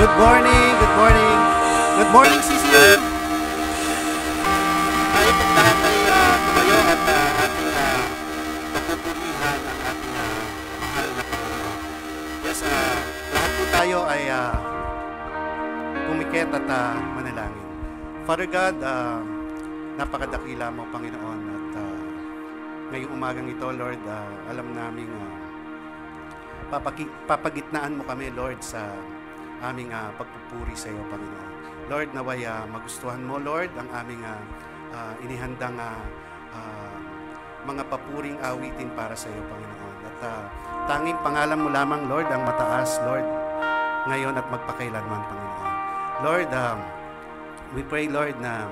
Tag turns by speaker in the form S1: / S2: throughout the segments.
S1: Good morning, good morning. Good morning, Sisi.
S2: Tayo pong lahat ay tumayo at ating pagpupurihan ang ating mahal na Panginoon. Yes, lahat po tayo ay pumikit at manalangin. Father God, napakadakila mo, Panginoon, at ngayong umagang ito, Lord, alam namin papagitnaan mo kami, Lord, sa aming pagpupuri sa iyo, Panginoon. Lord, naway magustuhan mo, Lord, ang aming inihandang mga papuring awitin para sa iyo, Panginoon. At tanging pangalan mo lamang, Lord, ang mataas, Lord, ngayon at magpakailanman, Panginoon. Lord, we pray, Lord, na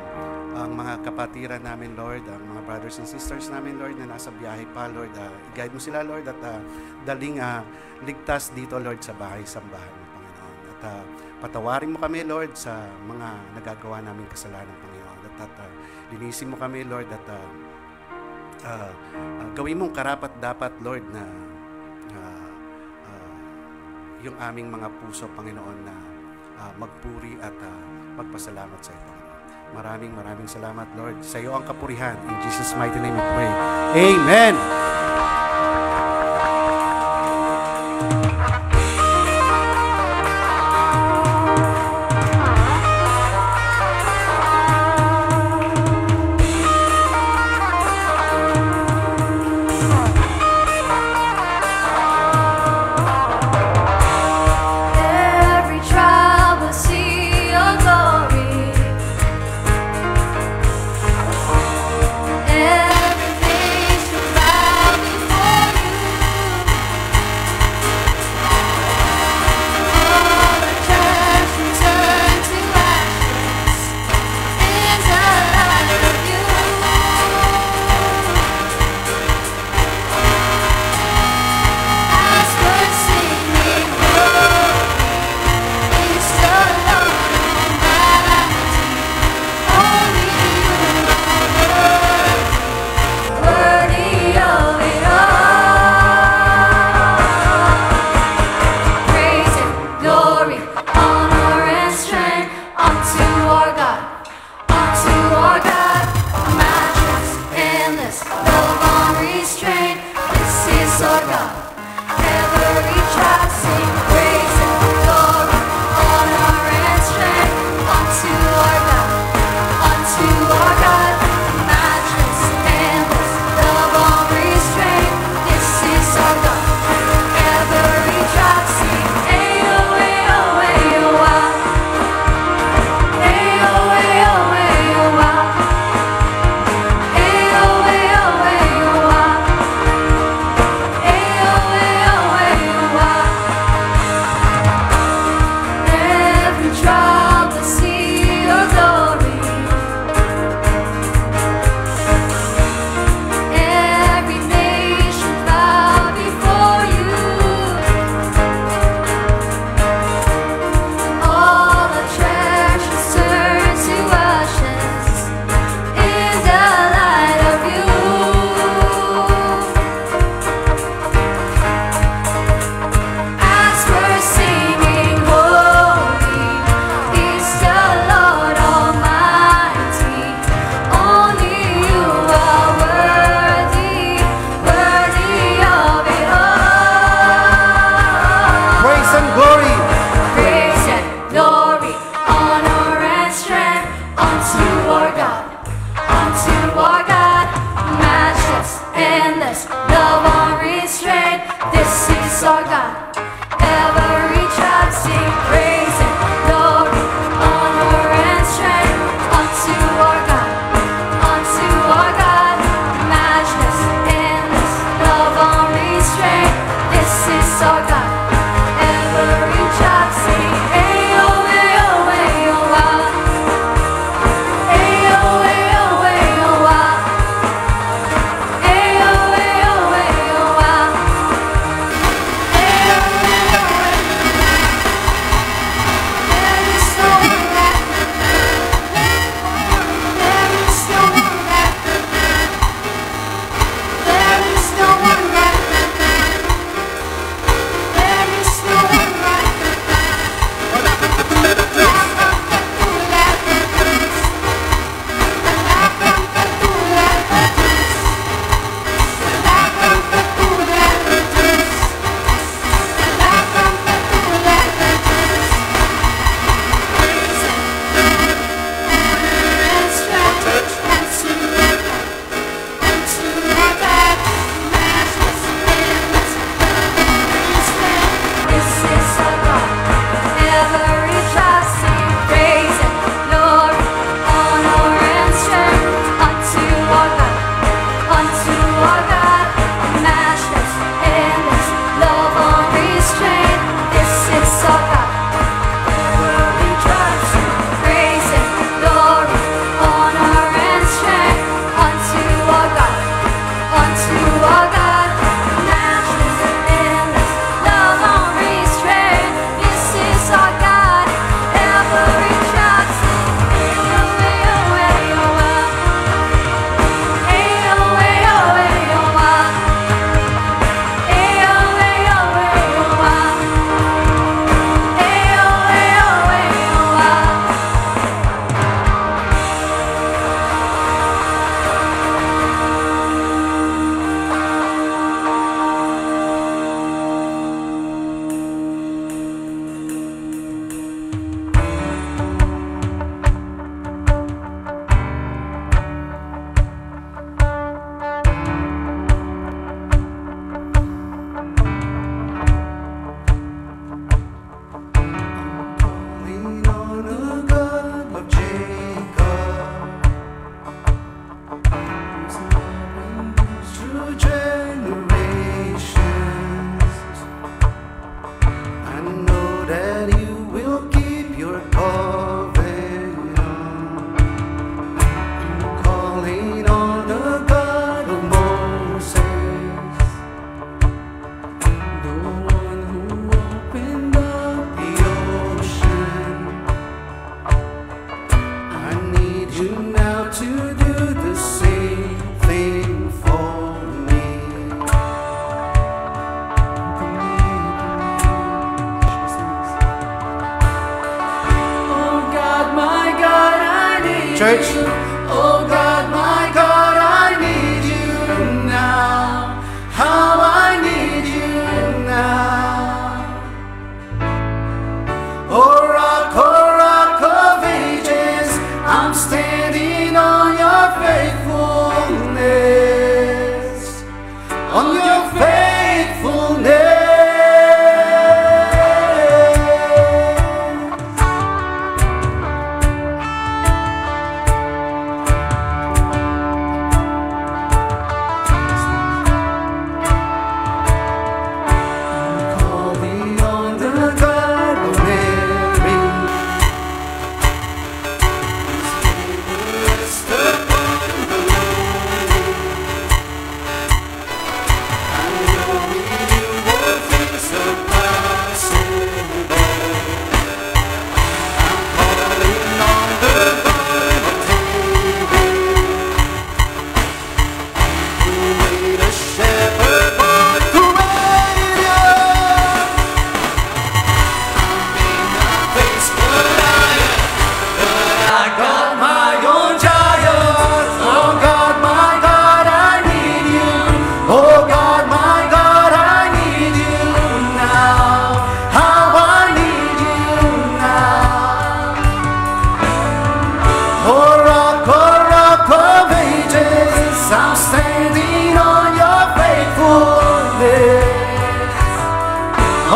S2: ang mga kapatiran namin, Lord, ang mga brothers and sisters namin, Lord, na nasa biyahe pa, Lord, i-guide mo sila, Lord, at daling ligtas dito, Lord, sa bahay-sambahan mo, Panginoon. At patawarin mo kami, Lord, sa mga nagagawa naming kasalanan, Panginoon. At linisin mo kami, Lord, at gawin mong karapat-dapat, Lord, na yung aming mga puso, Panginoon, na magpuri at magpasalamat sa iyo, Panginoon. Maraming salamat, Lord. Sa iyo ang kapurihan. In Jesus' mighty name we pray. Amen!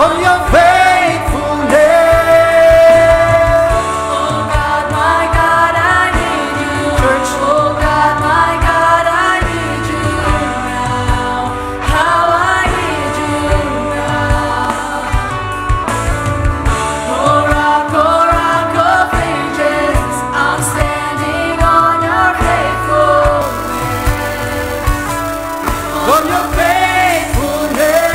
S2: on your faithfulness.
S3: Oh God, my God, I need you.
S2: Church.
S3: Oh God, my God, I need you now. How I need you now. Oh rock of ages, I'm standing on your faithfulness.
S2: On your faithfulness.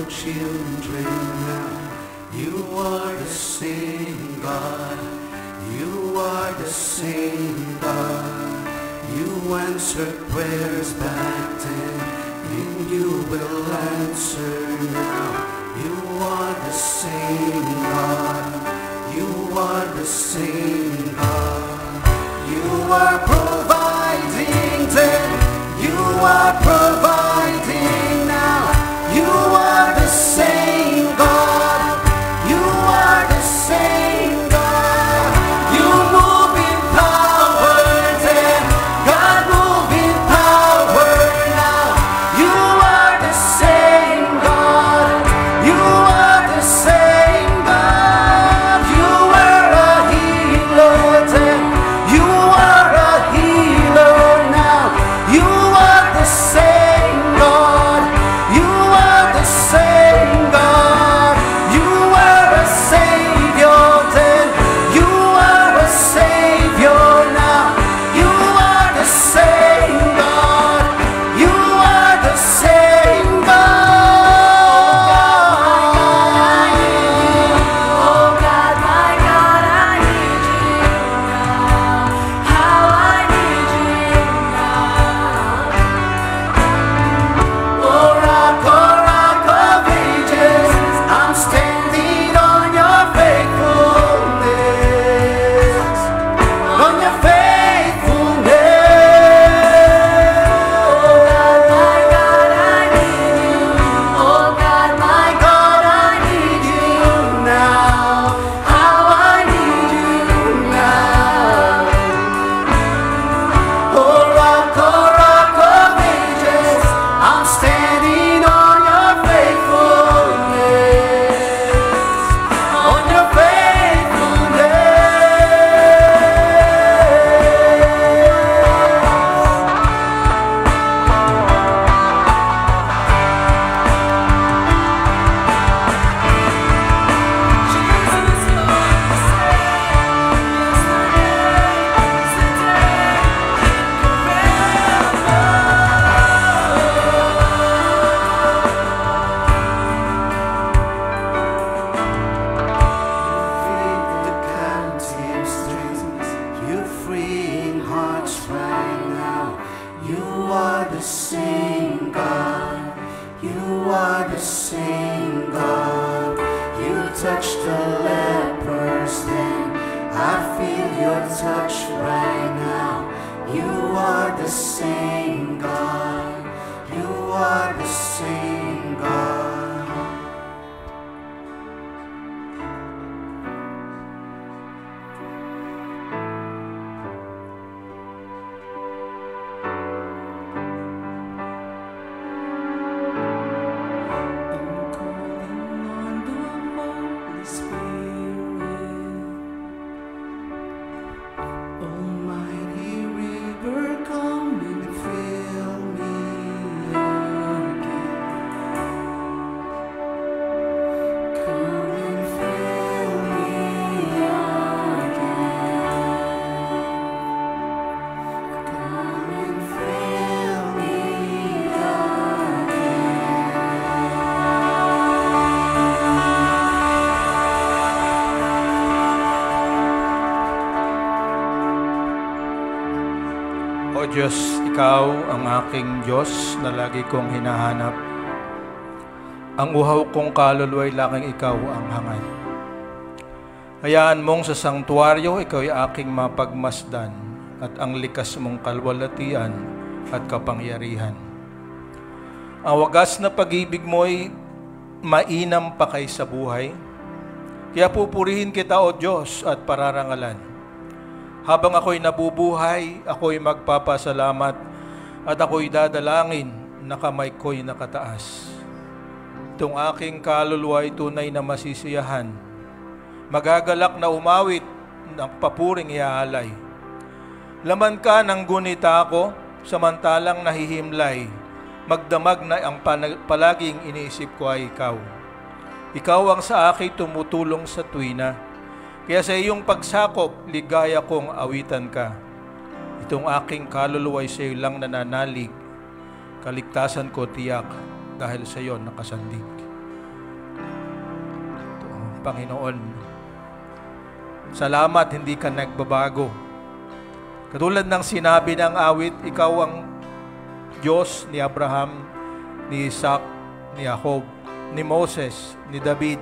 S2: Children now, you are the same God, you are the same God, you answered prayers back then, and you will answer now, you are the same God, you are the same God, you are providing then, you are providing now. You are the same God. You are the same God. You move in power then. God move in power now. You are the same God. You are the same God. You are a healer then. You are a healer now. You are the same God. You are the same God. You are a Savior then. You are a Savior now. You are the same God. You are the same God.
S3: Oh God, my God, I need you now. How I need you now.
S2: Oh rock of ages, I'm standing on your faithfulness. On your faithfulness.
S3: Oh God, my God, I need you. Oh God, my God, I need you
S2: Now,
S3: how I need you now.
S2: oh rock of ages, I'm standing on your faithfulness. On your
S3: Jesus, you're the same
S2: the captive strings, you freeing hearts right now. You are the same God. You are the same God. You touched the lepers then. I feel your touch right now. You are the same God. You are the same God. Almighty river, come and fill
S4: O Diyos, Ikaw ang aking Diyos na lagi kong hinahanap. Ang uhaw kong kaluluwa'y laking Ikaw ang hangad. Hayaan mong sa sangtuaryo, Ikaw ay aking mapagmasdan at ang likas mong kalwalatian at kapangyarihan. Ang wagas na pag-ibig mo'y mainam pa kay sa buhay. Kaya pupurihin kita, O Diyos, at pararangalan. Habang ako'y nabubuhay, ako'y magpapasalamat at ako'y dadalangin na kamay ko'y nakataas. Itong aking kaluluwa ay tunay na masisiyahan. Magagalak na umawit ng papuring iaalay. Laman ka ng gunita ko, samantalang nahihimlay. Magdamag na ang palaging iniisip ko ay ikaw. Ikaw ang sa akin tumutulong sa tuwina. Kaya sa iyong pagsakop, ligaya kong awitan ka. Itong aking kaluluwa ay sa iyo lang nananalig. Kaligtasan ko tiyak dahil sa iyo nakasandig. Panginoon, salamat hindi ka nagbabago. Katulad ng sinabi ng awit, ikaw ang Diyos ni Abraham, ni Isaac, ni Jacob, ni Moses, ni David.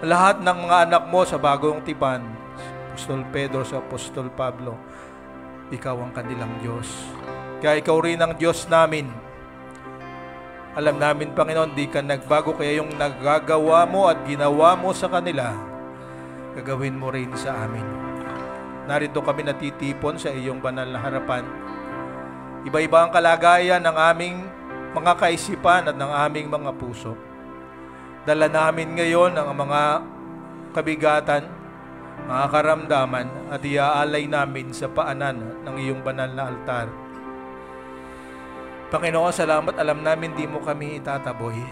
S4: Lahat ng mga anak mo sa bagong tipan, Apostol Pedro sa Apostol Pablo, ikaw ang kanilang Diyos. Kaya ikaw rin ang Diyos namin. Alam namin, Panginoon, di ka nagbago, kaya yung nagagawa mo at ginawa mo sa kanila, gagawin mo rin sa amin. Narito kami natitipon sa iyong banal na harapan. Iba-iba ang kalagayan ng aming mga kaisipan at ng aming mga puso. Dala namin ngayon ang mga kabigatan, mga karamdaman at iaalay namin sa paanan ng iyong banal na altar. Panginoon, salamat, alam namin di mo kami itataboy.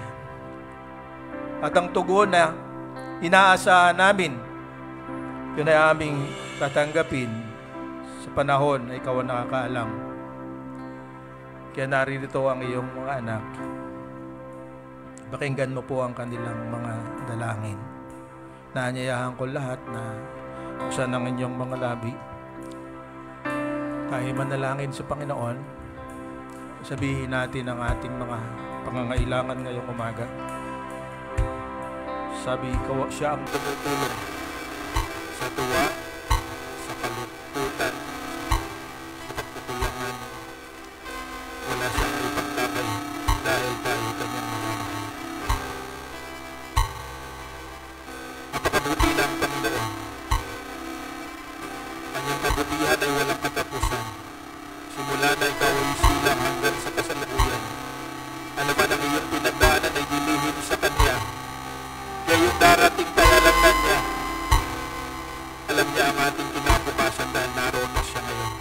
S4: At ang tugon na inaasahan namin, yun ay aming tatanggapin sa panahon na ikaw ang nakakaalam. Kaya naririto ang iyong mga anak. Pakinggan mo po ang kanilang mga dalangin. Naanyayahan ko lahat na buksan ang inyong mga labi. Tayo manalangin sa Panginoon. Sabihin natin ang ating mga pangangailangan ngayong umaga. Sabi ko, siya ang tumutulong sa tuwa, sa kalungkutan, sa pagkukulangan. Wala siyang ipagtabay dahil tayo kanyang mga. Napakabuti lang, Panginoon. Kanyang kabutihan ay walang katapusan. Simula na ikaw ay silang hanggang sa kasalukuyan. Ano ba ang iyong pinagdaanan ay dilihim sa Kanya? Kaya yung darating tayo alam na niya. Alam niya ang ating kinabukasan dahil naroon na siya ngayon.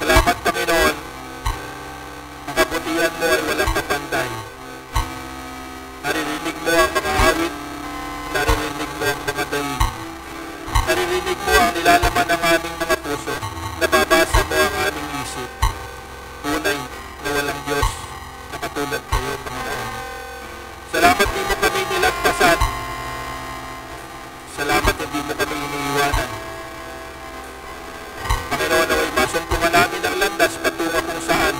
S4: Salamat, Panginoon. Ang kabutihan mo ay walang kapantay. Naririnig mo ang mga awit. Naririnig mo ang mga daig. Naririnig mo ang nilalaman ng aming mga puso. Nababasa mo ang aming isip. Tunay na walang Diyos na katulad kayo, Panginoon. Salamat di mo kami nilagpasan. Salamat hindi mo kami iniiwanan. Panginoon, naway masumpungan namin ang landas patungo kung saan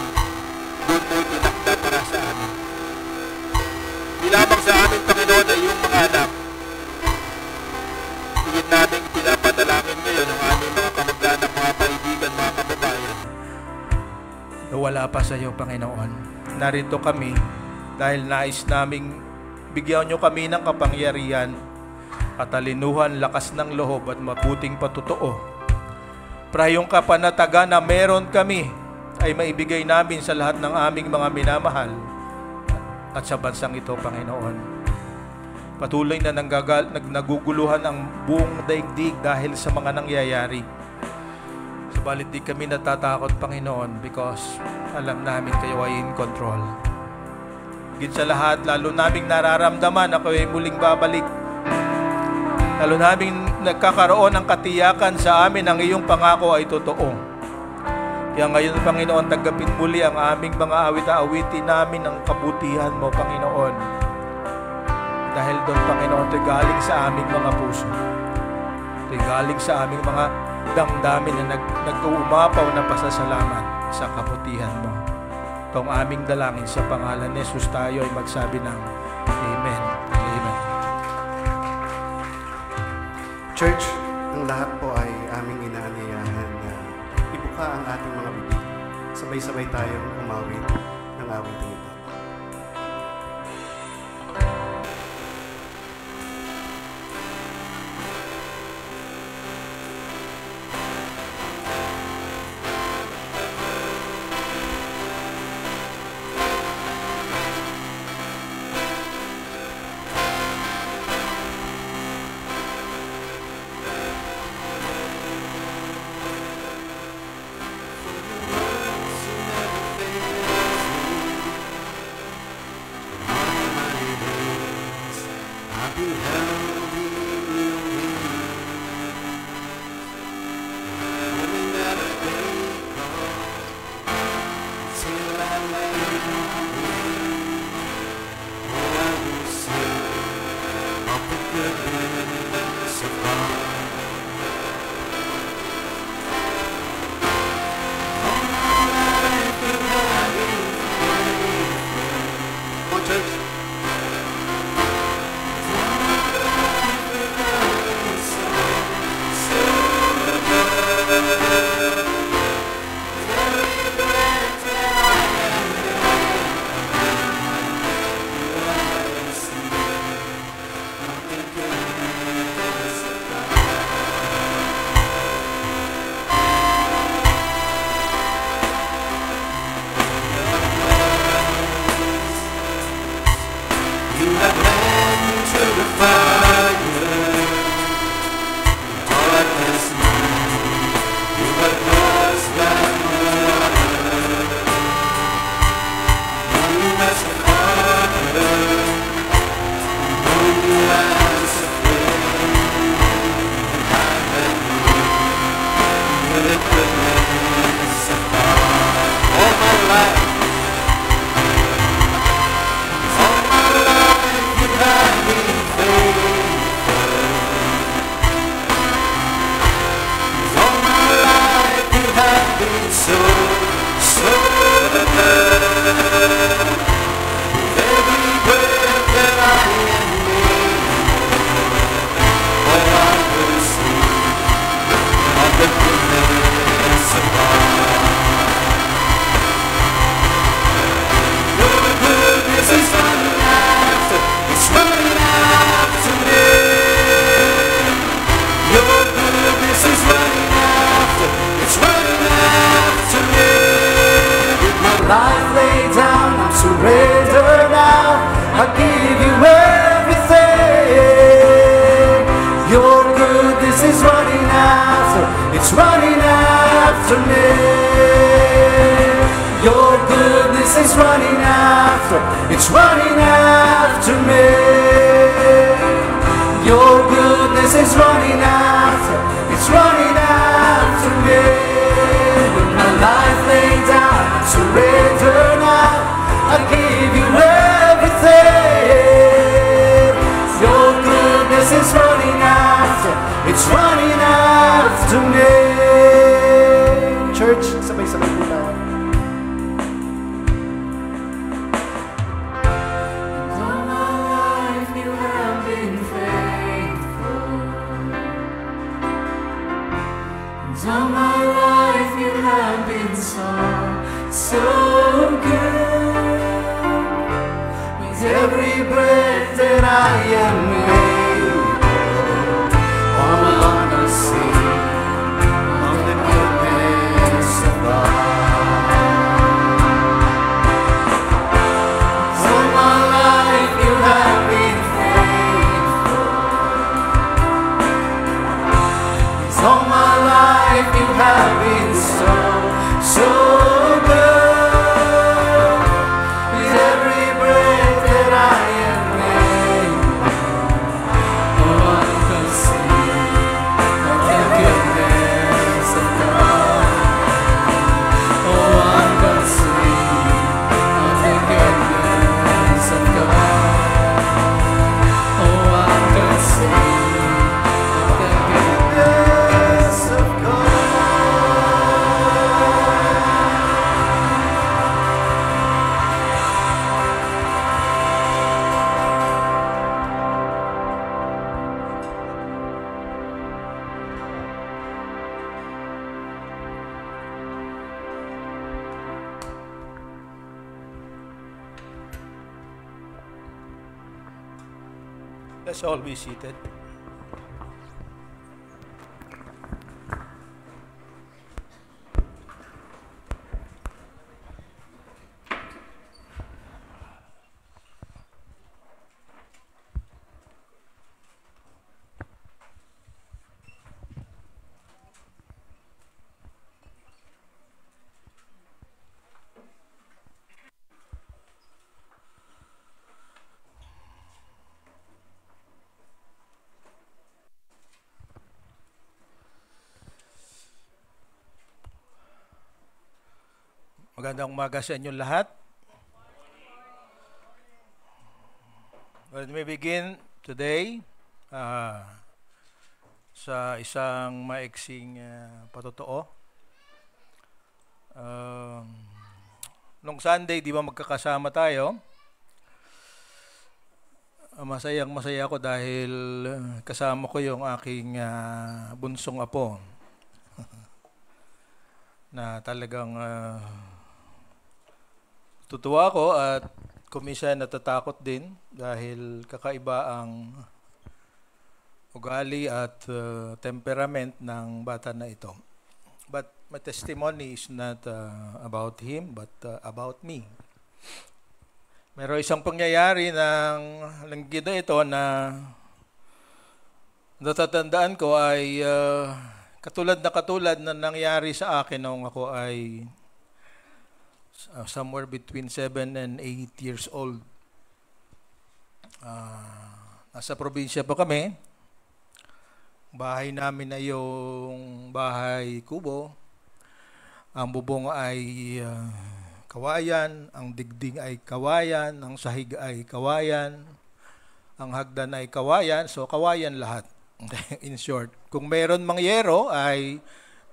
S4: doon mo'y tinakda para sa amin. Di lamang sa amin, Panginoon, ay yung mga anak. Higit namin pinapadalangin ngayon ang aming mga kamag-anak, mga kaibigan, mga kababayan. Wala pa sa iyo, Panginoon. Narito kami dahil nais naming bigyan nyo kami ng kapangyarihan, katalinuhan, lakas ng loob at mabuting patotoo. Para yung kapanatagan na meron kami ay maibigay namin sa lahat ng aming mga minamahal at sa bansang ito, Panginoon. Patuloy na naguguluhan ang buong daigdig dahil sa mga nangyayari. Subalit di kami natatakot, Panginoon, because alam namin kayo ay in control. Higit sa lahat, lalo naming nararamdaman ako ay muling babalik. Lalo naming nagkakaroon ng katiyakan sa amin ang iyong pangako ay totoo. Kaya ngayon, Panginoon, tanggapin muli ang aming mga awit-awitin namin ang kabutihan mo, Panginoon. Dahil doon, Panginoon, ito'y galing sa aming mga puso. Ito'y galing sa aming mga damdamin na nag-uumapaw na pasasalamat sa kabutihan mo. Itong aming dalangin sa pangalan ni Jesus tayo ay magsabi ng Amen. Amen.
S2: Church, ang lahat po ay aming inaanyayahan na ibuka ang ating mga bibig. Sabay-sabay tayong umawit ng awiting ito.
S3: Life laid down, I'm surrendered now. I give you everything. Your goodness is running after, it's running after me. Your goodness is running after, it's running after me. Your goodness is running after, it's running after me. With my life laid down, surrender now. I give you everything. Your goodness is running after, it's running after me.
S1: Church, sabay-sabay po tayo.
S3: All my life you have been faithful. All my life you have been so good. With every breath that I am able, I wanna sing of the goodness of God. All my life you have been faithful. All my life you have been so good. With every breath that I am able, oh, I can sing of the goodness of God.
S4: Let's all be seated. Magandang umaga sa inyong lahat. Let me begin today sa isang maiksing patotoo. Nung Sunday, di ba magkakasama tayo? Masayang-masaya ako dahil kasama ko yung aking bunsong apo na talagang tutuwa ako at kuminsan natatakot din dahil kakaiba ang ugali at temperament ng bata na ito. But my testimony is not about him but about me. Meron isang pangyayari ng linggo na ito na natatandaan ko ay katulad na nangyari sa akin noong ako ay somewhere between 7 and 8 years old. Nasa probinsya pa kami. Bahay namin ay yung bahay kubo. Ang bubong ay kawayan, ang digding ay kawayan, ang sahig ay kawayan, ang hagdan ay kawayan, so kawayan lahat. In short, kung meron mang yero ay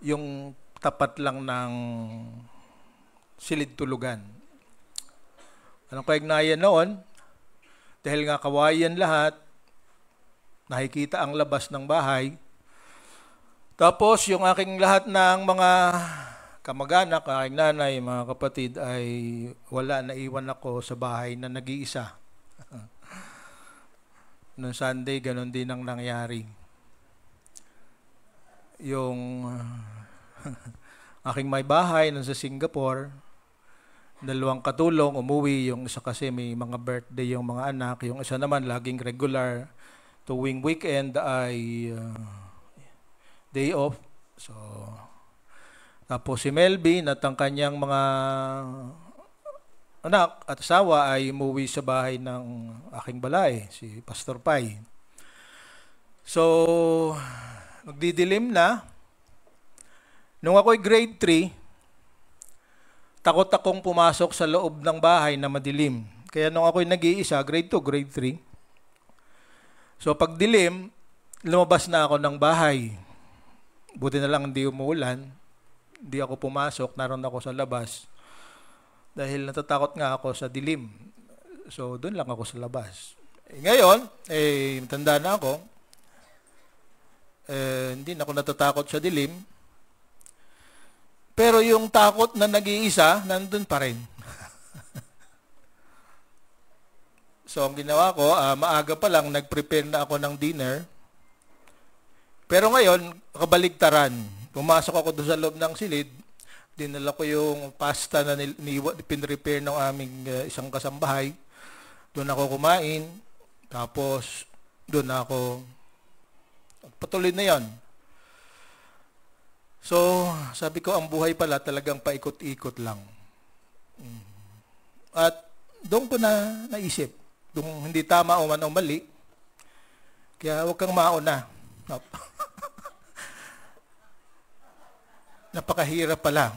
S4: yung tapat lang ng silid tulugan. Anong kaignayan noon? Dahil nga kawayan lahat, nakikita ang labas ng bahay. Tapos yung aking lahat ng mga kamag-anak, aking nanay, mga kapatid ay wala, naiwan ako sa bahay na nag-iisa. Noong Sunday, ganon din ang nangyari. Yung aking may bahay nung sa Singapore, 2 katulong, umuwi. Yung isa kasi may mga birthday yung mga anak. Yung isa naman laging regular. Tuwing weekend ay day off. So, tapos si Melby at ang kanyang mga anak at asawa ay umuwi sa bahay ng aking balay, si Pastor Pai. So, magdidilim na. Nung ako'y grade 3, takot akong pumasok sa loob ng bahay na madilim. Kaya nung ako'y nag-iisa, grade 2, grade 3. So pag dilim, lumabas na ako ng bahay. Buti na lang hindi umuulan. Hindi ako pumasok, naroon ako sa labas. Dahil natatakot nga ako sa dilim. So doon lang ako sa labas. Ngayon, tanda na ako. Hindi na ako natatakot sa dilim. Pero yung takot na nag-iisa, nandun pa rin. So, ang ginawa ko, maaga pa lang, nag-prepare na ako ng dinner. Pero ngayon, kabaligtaran. Pumasok ako doon sa loob ng silid, dinala ko yung pasta na pinrepare ng aming isang kasambahay. Doon ako kumain, tapos doon ako, patuloy na yon. So, sabi ko, ang buhay pala talagang paikot-ikot lang. At doon ko na naisip, doon hindi tama o man o mali, kaya huwag kang mauna. Napakahirap pala.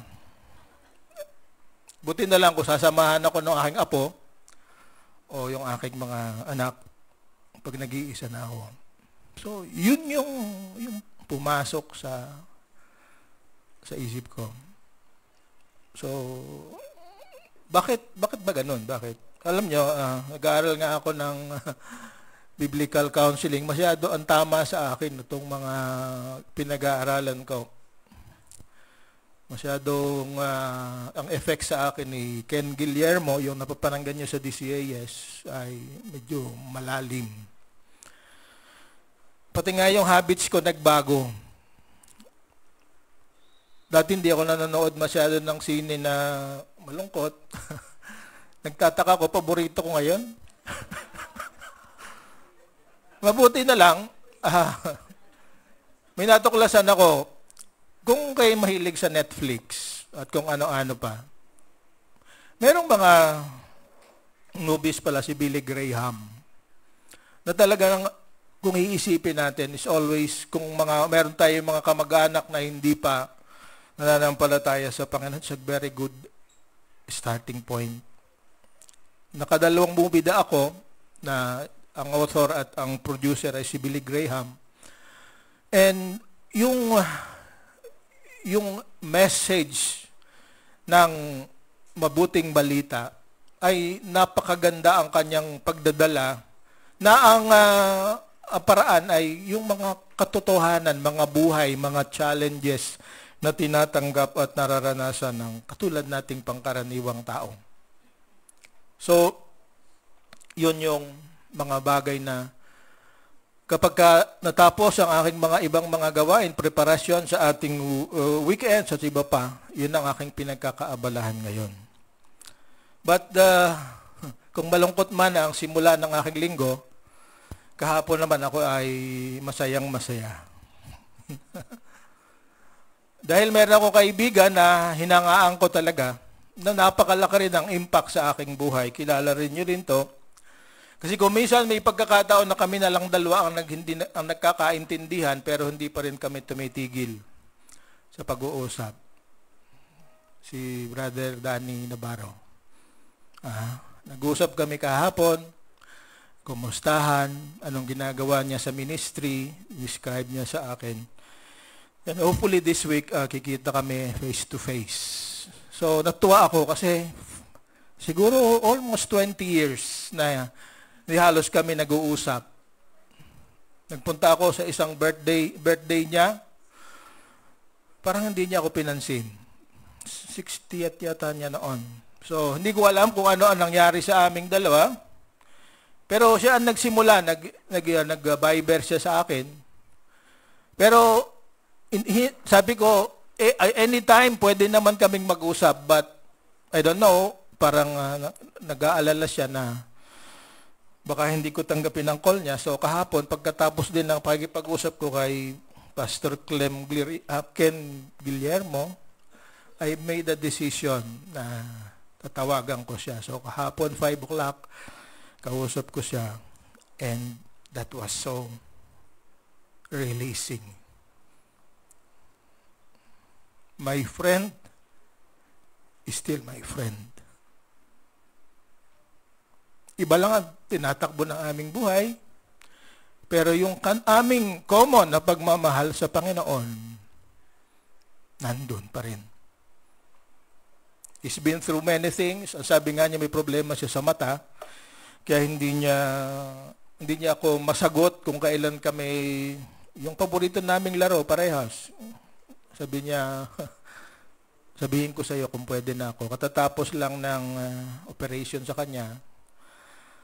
S4: Buti na lang kung sasamahan ako ng aking apo o yung aking mga anak pag nag-iisa na ako. So, yun yung pumasok sa isip ko. So, bakit ba ganun? Bakit? Alam nyo, nag-aaral nga ako ng biblical counseling. Masyado ang tama sa akin itong mga pinag-aaralan ko. Masyadong ang effect sa akin ni Ken Guillermo, yung napapananggan niya sa DCAS, ay medyo malalim. Pati nga yung habits ko nagbago. Dati hindi ako nanonood masyado ng sine na malungkot. Nagtataka ko, paborito ko ngayon. Mabuti na lang, may natuklasan ako, kung kayo mahilig sa Netflix at kung ano-ano pa, merong mga movies pala si Billy Graham na talagang kung iisipin natin is always kung meron tayong mga kamag-anak na hindi pa nananampalataya sa Panginoon, it's a very good starting point. Nakadalawang movie na ako na ang author at ang producer ay si Billy Graham. And yung message ng mabuting balita ay napakaganda ang kanyang pagdadala na ang paraan ay yung mga katotohanan, mga buhay, mga challenges na tinatanggap at nararanasan ng katulad nating pangkaraniwang tao. So, yun yung mga bagay na kapag natapos ang aking mga ibang mga gawain, preparasyon sa ating weekends at iba pa, yun ang aking pinagkakaabalahan ngayon. But kung malungkot man ang simula ng aking linggo, kahapon naman ako ay masayang masaya. Dahil meron ako kaibigan na hinangaan ko talaga, na napakalaki rin ang impact sa aking buhay. Kilala rin nyo rin to. Kasi kung minsan may pagkakataon na kami na lang dalawa ang nagkakaintindihan, pero hindi pa rin kami tumitigil sa pag-uusap. Si Brother Danny Navarro. Nag-usap kami kahapon, kumustahan, anong ginagawa niya sa ministry, describe niya sa akin. And hopefully this week, kikita kami face to face. So natuwa ako kasi siguro almost 20 years na halos kami nag-uusap. Nagpunta ako sa isang birthday niya. Parang hindi niya ako pinansin. 60th yata niya noon. So hindi ko alam kung ano ang nangyari sa aming dalawa. Pero siya ang nagsimula, nag-Viber siya sa akin. Pero sabi ko, anytime pwede naman kaming mag-usap, but I don't know, parang nag-aalala siya na baka hindi ko tanggapin ang call niya. So kahapon, pagkatapos din ng pag-usap ko kay Pastor Ken Guillermo, I made a decision na tatawagan ko siya. So kahapon, 5 o'clock, kausap ko siya, and that was so releasing. My friend is still my friend. Iba lang ang tinatakbo ng aming buhay, pero yung aming common na pagmamahal sa Panginoon, nandun pa rin. He's been through many things. Sabi nga niya may problema siya sa mata, kaya hindi niya ako masagot kung kailan kami, yung paborito naming laro, parehas. Sabi niya, sabihin ko sa iyo kung pwede na ako. Katatapos lang ng operation sa kanya.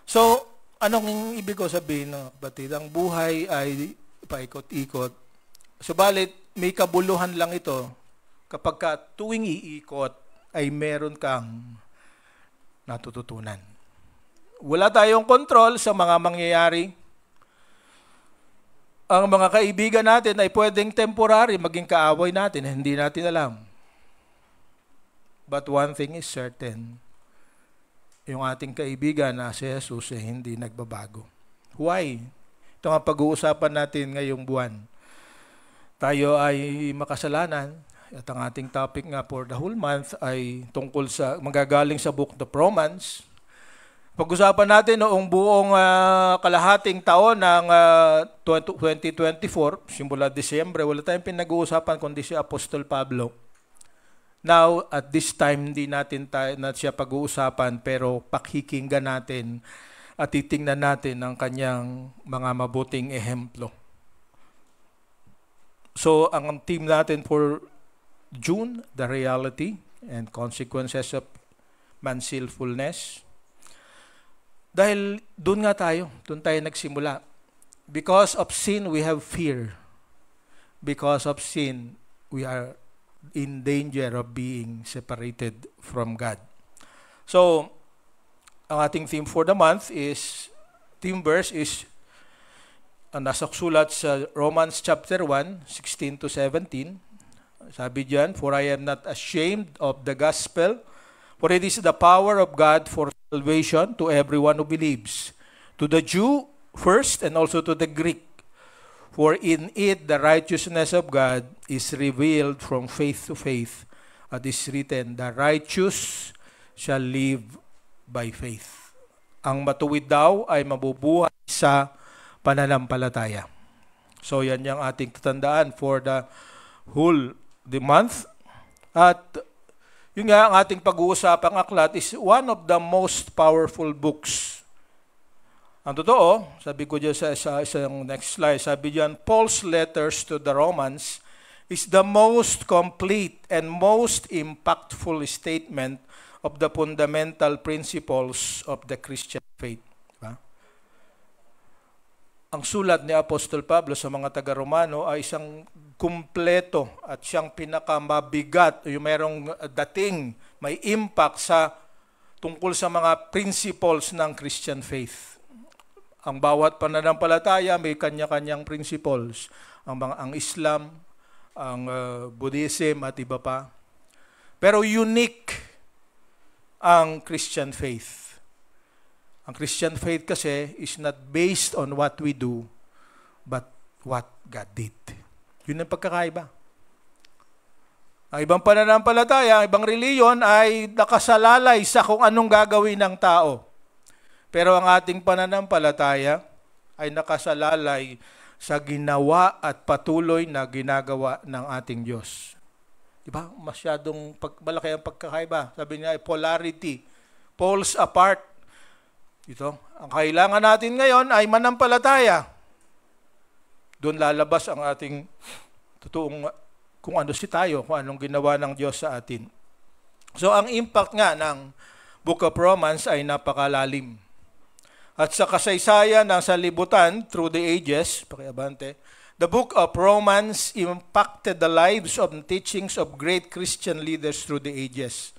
S4: So, anong ibig ko sabihin, kapatid? Ang buhay ay paikot-ikot. Subalit, may kabuluhan lang ito kapag tuwing iikot ay meron kang natututunan. Wala tayong kontrol sa mga mangyayari. Ang mga kaibigan natin ay pwedeng temporary, maging kaaway natin, hindi natin alam. But one thing is certain, yung ating kaibigan na si Jesus ay hindi nagbabago. Why? Ito ang pag-uusapan natin ngayong buwan. Tayo ay makasalanan, at ang ating topic nga for the whole month ay tungkol sa, magagaling sa Book of Romans. Pag-usapan natin noong buong kalahating taon ng 2024, simula Disyembre, wala tayong pinag-uusapan kundi si Apostol Pablo. Now, at this time, hindi natin siya pag-uusapan, pero pakikinggan natin at titingnan natin ang kanyang mga mabuting ehemplo. So, ang team natin for June, the reality and consequences of mansilfulness. Dahil doon tayo nagsimula. Because of sin, we have fear. Because of sin, we are in danger of being separated from God. So, ang ating theme for the month is, theme verse is, nasa sulat sa Romans chapter 1, 16 to 17. Sabi diyan, "For I am not ashamed of the gospel, for it is the power of God for salvation to everyone who believes, to the Jew first and also to the Greek. For in it the righteousness of God is revealed from faith to faith. As is written, the righteous shall live by faith." Ang matuwid daw ay mabubuhay sa pananampalataya. So yan yung ating tatandaan for the month. At yun nga, ang ating pag-uusapang aklat is one of the most powerful books. Ang totoo, sabi ko dyan sa isang next slide, sabi dyan, Paul's letters to the Romans is the most complete and most impactful statement of the fundamental principles of the Christian faith. Diba? Ang sulat ni Apostol Pablo sa mga taga-Romano ay isang kumpleto at siyang pinakamabigat, yung merong dating, may impact sa tungkol sa mga principles ng Christian faith. Ang bawat pananampalataya may kanya-kanyang principles. Ang Islam, ang Buddhism at iba pa. Pero unique ang Christian faith. Ang Christian faith kasi is not based on what we do, but what God did. Yun ang pagkakaiba. Ang ibang pananampalataya, ang ibang reliyon ay nakasalalay sa kung anong gagawin ng tao. Pero ang ating pananampalataya ay nakasalalay sa ginawa at patuloy na ginagawa ng ating Diyos. Diba? Masyadong malaki ang pagkakaiba. Sabi niya, polarity. Poles apart. Ito, ang kailangan natin ngayon ay manampalataya. Doon lalabas ang ating totoong kung ano si tayo, kung anong ginawa ng Diyos sa atin. So, ang impact nga ng Book of Romans ay napakalalim. At sa kasaysayan ng salibutan through the ages, pakiabante, the Book of Romans impacted the lives of the teachings of great Christian leaders through the ages.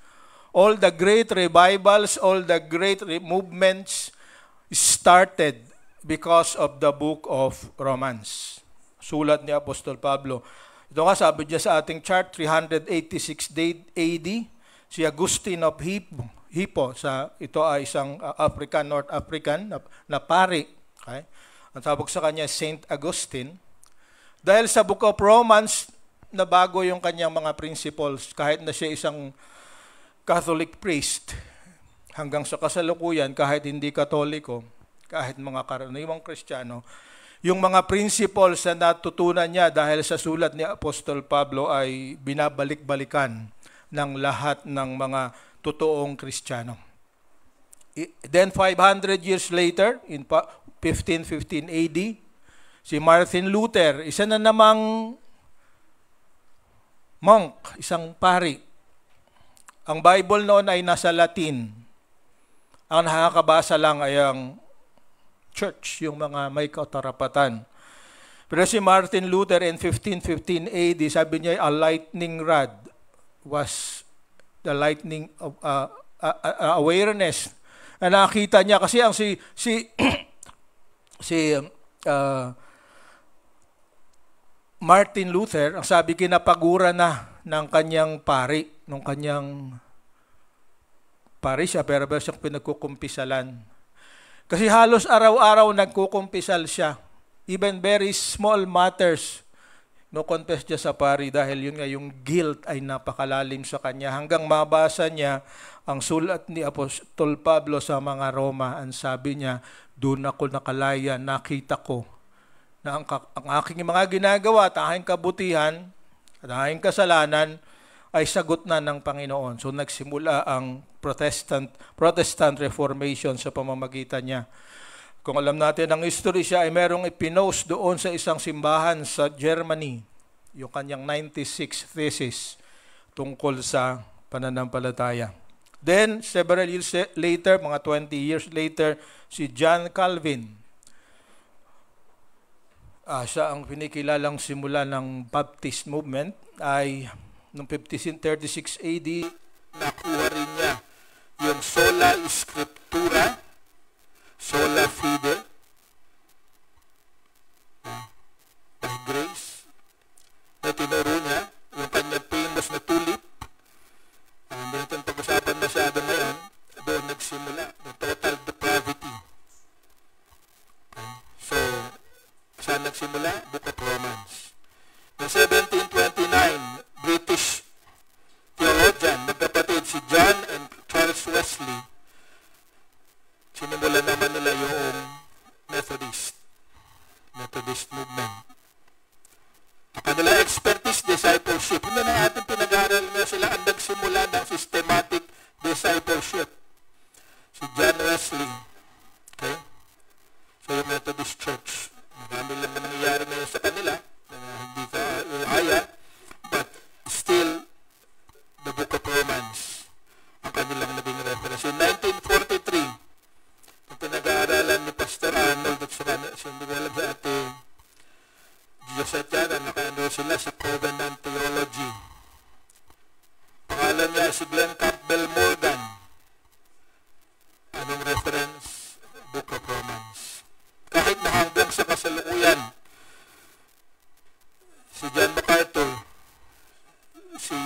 S4: All the great revivals, all the great movements started because of the book of Romans. Sulat ni Apostol Pablo. Ito nga sabi niya sa ating chart, 386 AD, si Augustine of Hippo, ito ay isang North African na pari. Okay? Ang tawag sa kanya, Saint Augustine. Dahil sa book of Romans, nabago yung kanyang mga principles, kahit na siya isang Catholic priest, hanggang sa kasalukuyan, kahit hindi Katoliko, kahit mga karaniwang Kristiyano, yung mga principles na natutunan niya dahil sa sulat ni Apostol Pablo ay binabalik-balikan ng lahat ng mga totoong Kristiyano. Then 500 years later, in 1515 AD, si Martin Luther, isa na namang monk, isang pari. Ang Bible noon ay nasa Latin. Ang nakakabasa lang ay ang church, yung mga may katarapatan. Pero si Martin Luther in 1515 AD, sabi niya, a lightning rod was the lightning of awareness. Na nakita niya kasi ang Martin Luther, ang sabi kinapagura na ng kanyang pari, nung kanyang pari siya, pero siyang pinagkukumpisalan. Kasi halos araw-araw nagkukumpisal siya. Even very small matters, no confess niya sa pari dahil yun nga yung guilt ay napakalalim sa kanya. Hanggang mabasa niya ang sulat ni Apostol Pablo sa mga Roma. Ang sabi niya, doon ako nakalaya, nakita ko na ang aking mga ginagawa at aking kabutihan at aking kasalanan ay sagot na ng Panginoon. So nagsimula ang Protestant Reformation sa pamamagitan niya. Kung alam natin ang history, siya ay merong ipinost doon sa isang simbahan sa Germany, yung kanyang 96 thesis tungkol sa pananampalataya. Then, several years later, mga 20 years later, si John Calvin, Siya ang pinikilalang simula ng Baptist movement ay noong 1536 AD.
S5: Nakuha rin niya yung sola scriptura, sola fide, by grace, na tinuro niya, yung kanyang famous na tulip. Hindi natin pag-usapan masyado ngayon, doon nagsimula, the total depravity. So, saan nagsimula? Book of Romans. Noong 1729, British theologian, magkapatid si John and Charles Wesley, sinimulan naman nila yung Methodist movement. Ang kanilang expertise, discipleship. Hindi na ating pinag-aaral na sila ang nagsimula ng systematic discipleship. Si John Wesley. Okay? So yung Methodist Church. Marami lang na nangyayari ngayon sa kanila na hindi ka haya, but still the Book of Romans ang kanilang naging reference. In 1943, yung pinag-aaralan ni Pastor Arnold at hindi ko alam sa ating Joseph Yara, nakaano sila sa Covenant Theology. Pangalan niya si Glenn Campbell Morgan. Anong reference? Book of Romans. Kahit na hanggang sa kasalukuyan, si John MacArthur, si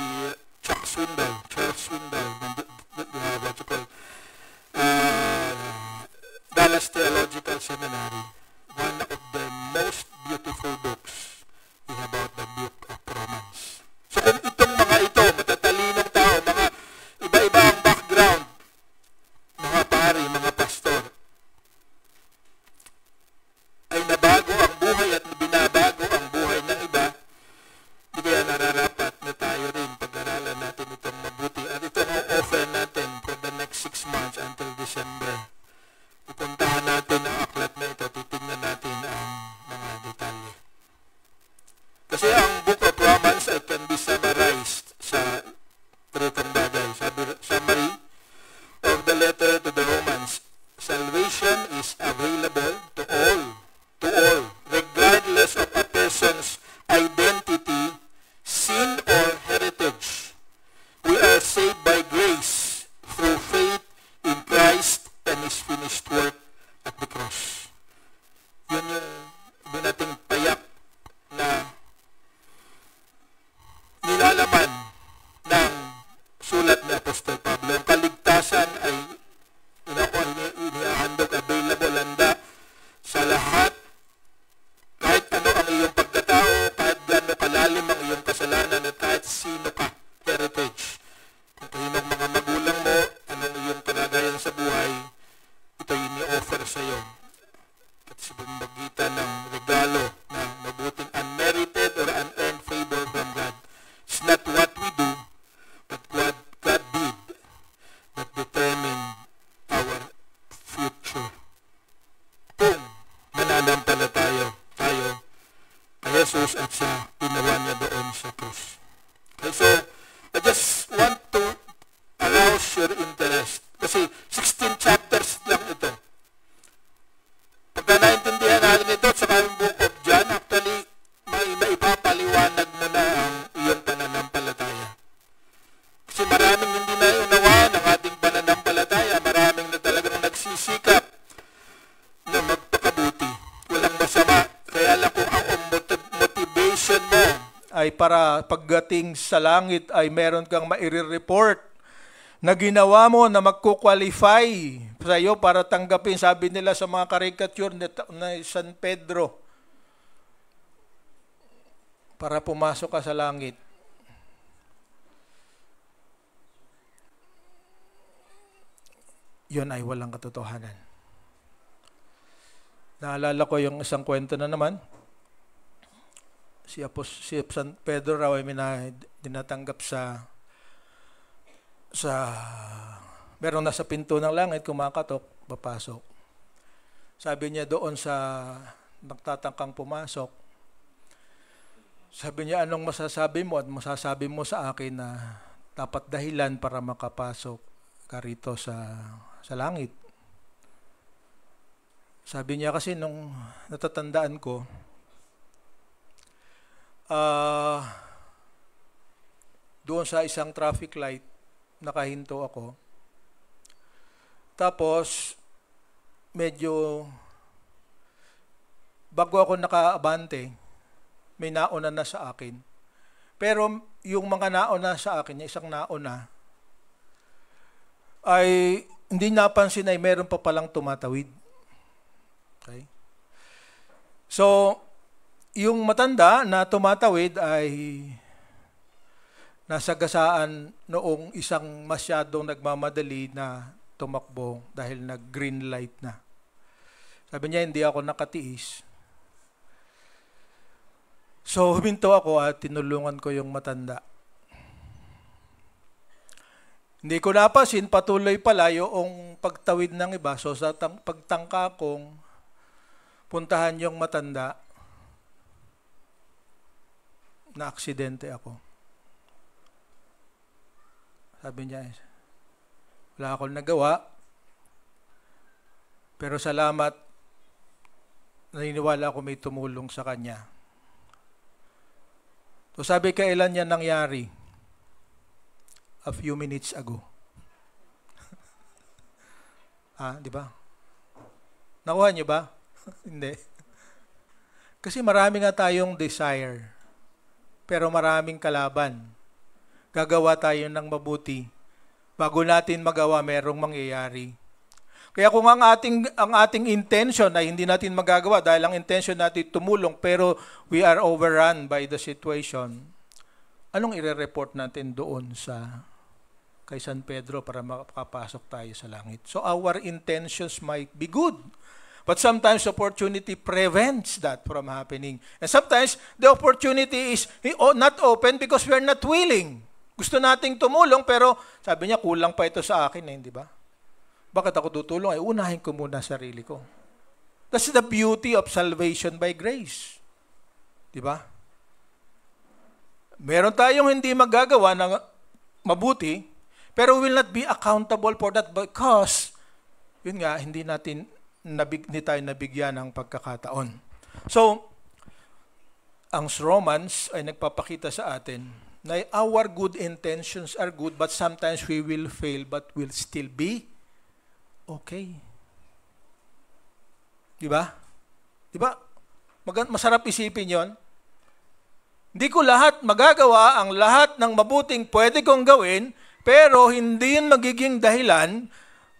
S5: Charles Swindoll, Dallas Theological Seminary, one of the most beautiful books is about the Book of Romans. So kung itong mga ito, matatalinong tao, mga iba-iba ang background, mga pari, mga pastor, ay nabago ang buhay at binabago ang buhay ng iba, di kaya nararapat na tayo rin pag-aralan natin itong mabuti. At ito ang offer natin for the next 6 months until December. Ipuntahan natin ang aklat na ito, titignan natin ang mga detalye. Kasi ang Book of Romans ay can be summarized sa tritong bagay. Summary of the letter to the Romans. Salvation is available to all, regardless of a person's identity, sin, or heritage. We are saved by grace through faith in Christ and His finished work at the cross. Yun yung doon nating payak na nilalaman ng sulat ni Apostol Pablo. Ang kaligtasan ay inihandog, available, handa sa lahat. Kahit ano ang iyong pagkatao, kahit gaano kalalim ang iyong kasalanan, at kahit sino ka, heritage. Kung kayo mga magulang mo, anong iyong kalagayan sa buhay, ito yung i-offer sa iyo. At sa pagmagitan ng regalo ng mabuting unmerited or unearned favor from God. It's not what we do, but what God did that determine our future. Kung mananampalataya tayo kay Jesus at sa ginawa niya doon sa krus. Okay, so I just want to arouse your interest. Kasi 16 chapters lang ito. Pagka naintindihan natin ito sa kaming Book of John, actually, maipapaliwanag mo na ang iyong pananampalataya. Kasi maraming hindi na unawaan ang ating pananampalataya. Maraming na talagang nagsisikap na magpakabuti. Walang masama. Kaya lang kung ang motivation mo
S4: ay para pagdating sa langit ay meron kang maire-report na ginawa mo na magkukwalify sa iyo para tanggapin, sabi nila sa mga caricature na San Pedro, para pumasok ka sa langit. Yun ay walang katotohanan. Naalala ko yung isang kwento na naman. Si San Pedro raw ay dinatanggap sa meron nasa pinto ng langit, kumakatok, papasok. Sabi niya doon sa nagtatangkang pumasok, sabi niya, anong masasabi mo? At masasabi mo sa akin na dapat dahilan para makapasok ka rito sa langit. Sabi niya kasi nung natatandaan ko, doon sa isang traffic light, nakahinto ako. Tapos, medyo, bago ako nakaabante, may nauna na sa akin. Pero yung mga nauna sa akin, yung isang nauna, ay hindi napansin ay meron pa palang tumatawid. Okay? So, yung matanda na tumatawid ay nasagasaan noong isang masyadong nagmamadali na tumakbo dahil nag-green light na. Sabi niya, hindi ako nakatiis. So, huminto ako at tinulungan ko yung matanda. Hindi ko napasin, patuloy pala yung pagtawid ng iba. So, sa pagtangka kong puntahan yung matanda, na-aksidente ako. Sabi niya, wala akong nagawa, pero salamat, naniniwala ako may tumulong sa kanya. So sabi, kailan yan nangyari? A few minutes ago. Di ba? Nakuha niyo ba? Hindi. Kasi marami nga tayong desire, pero maraming kalaban. Gagawa tayo ng mabuti. Bago natin magawa, merong mangyayari. Kaya kung ang ating intention ay hindi natin magagawa dahil ang intention natin tumulong pero we are overrun by the situation, anong ire-report natin doon kay San Pedro para makapasok tayo sa langit? So our intentions might be good, but sometimes opportunity prevents that from happening. And sometimes the opportunity is not open because we are not willing. Gusto nating tumulong pero sabi niya kulang pa ito sa akin, hindi ba? Bakit ako tutulong? Ay unahin ko muna sarili ko. That's the beauty of salvation by grace. Di ba? Meron tayong hindi magagawa ng mabuti, pero will not be accountable for that because, yun nga, hindi tayo nabigyan ng pagkakataon. So, ang Romans ay nagpapakita sa atin na our good intentions are good, but sometimes we will fail, but will still be okay. Di ba? Di ba? Masarap isipin yon. Hindi ko lahat magagawa ang lahat ng mabuting pwede kong gawin, pero hindi yun magiging dahilan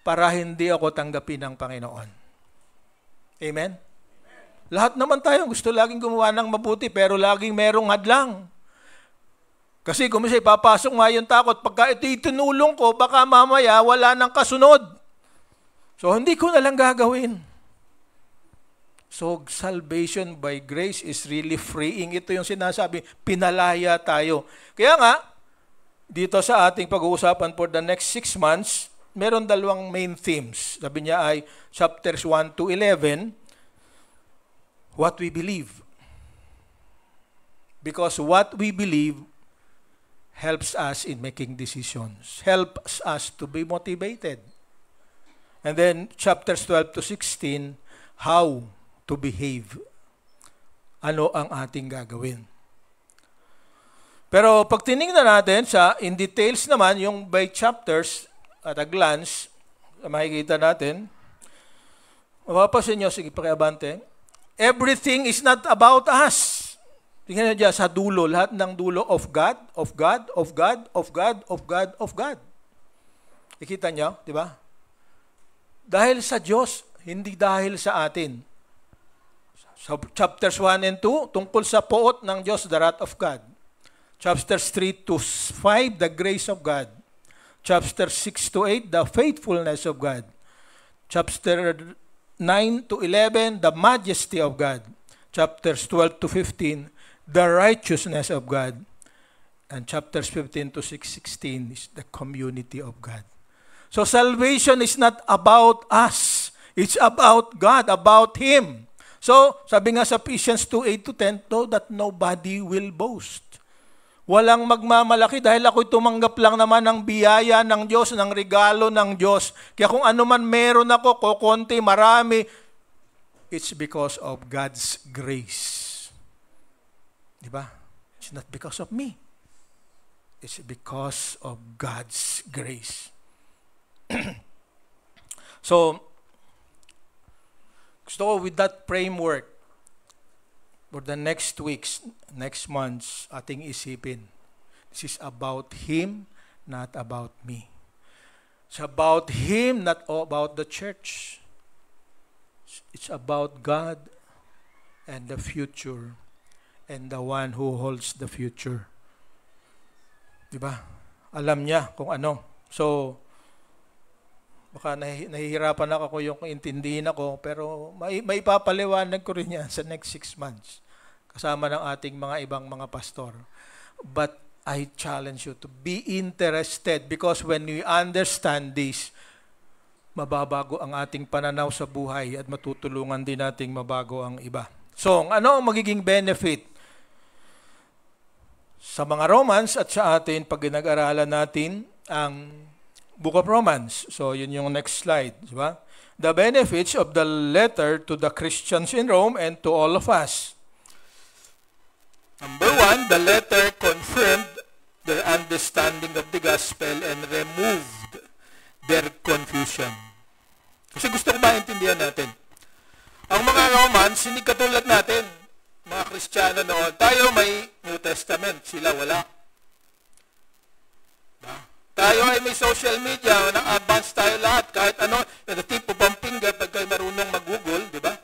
S4: para hindi ako tanggapin ng Panginoon. Amen? Lahat naman tayo gusto laging gumawa ng mabuti, pero laging merong hadlang. Kasi kung minsan papasok nga yung takot, pagka ito itinulong ko, baka mamaya wala nang kasunod. So, hindi ko na lang gagawin. So, salvation by grace is really freeing. Ito yung sinasabi, pinalaya tayo. Kaya nga, dito sa ating pag-uusapan for the next 6 months, meron dalawang main themes. Sabi niya ay chapters 1 to 11, what we believe. Because what we believe helps us in making decisions, helps us to be motivated. And then, chapters 12 to 16, how to behave. Ano ang ating gagawin. Pero pag tinignan natin in details naman, yung by chapters, at a glance, makikita natin, mapapasin nyo, sige pakiabante, everything is not about us. Tingnan nyo dyan, sa dulo, lahat ng dulo of God, of God, of God, of God, of God, of God. Ikita nyo, di ba? Dahil sa Diyos, hindi dahil sa atin. So, chapters 1 and 2, tungkol sa poot ng Diyos, the wrath of God. Chapters 3 to 5, the grace of God. Chapters 6 to 8, the faithfulness of God. Chapter 9 to 11, the majesty of God. Chapters 12 to 15, the righteousness of God. And chapters 15 to 16 is the community of God. So salvation is not about us. It's about God, about Him. So, sabi nga sa Ephesians 2:8 to 10, so that nobody will boast. Walang magmamalaki dahil ako'y tumanggap lang naman ng biyaya ng Diyos, ng regalo ng Diyos. Kaya kung ano man meron ako, kokonti, marami, it's because of God's grace. Di ba? It's not because of me. It's because of God's grace. So, gusto ko with that framework, for the next weeks, next months, ating isipin. This is about Him, not about me. It's about Him, not about the church. It's about God and the future and the one who holds the future. Diba? Alam niya kung ano. So, baka nahihirapan ako yung intindihin ako, pero may papaliwanag ko rin yan sa next 6 months. Kasama ng ating mga ibang mga pastor. But I challenge you to be interested, because when we understand this, mababago ang ating pananaw sa buhay at matutulungan din nating mabago ang iba. So, ano ang magiging benefit sa mga Romans at sa atin pag nag-aralan natin ang Book of Romans? So, yun yung next slide. Diba? The benefits of the letter to the Christians in Rome and to all of us.
S5: Number 1, the letter confirmed their understanding of the gospel and removed their confusion. Kasi gusto ko maintindihan natin. Ang mga Romans, hindi katulad natin, mga Kristiyano noon. Tayo may New Testament, sila wala. Tayo ay may social media, nang-advance tayo lahat, kahit ano, the tip of ang finger, pag kayo marunong mag-Google, di ba?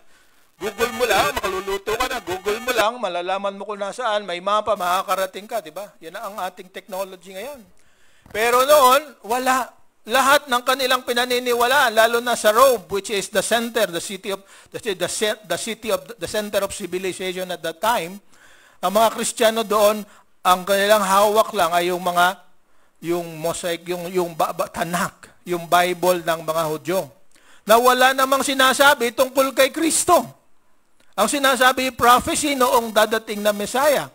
S5: Google mo lang, makaluluto ka na, Google mo lang, malalaman mo kung nasaan, may mapa, makakarating ka, di ba? Yan ang ating technology ngayon. Pero noon, wala. Lahat ng kanilang pinaniniwalaan, lalo na sa Rome, which is the center, the city of the center of civilization at that time, ang mga Kristiyano doon, ang kanilang hawak lang ay yung mosaic, yung Tanakh, yung Bible ng mga Hudyo. Na wala namang sinasabi tungkol kay Kristo. Ang sinasabi prophecy noong dadating na Messiah.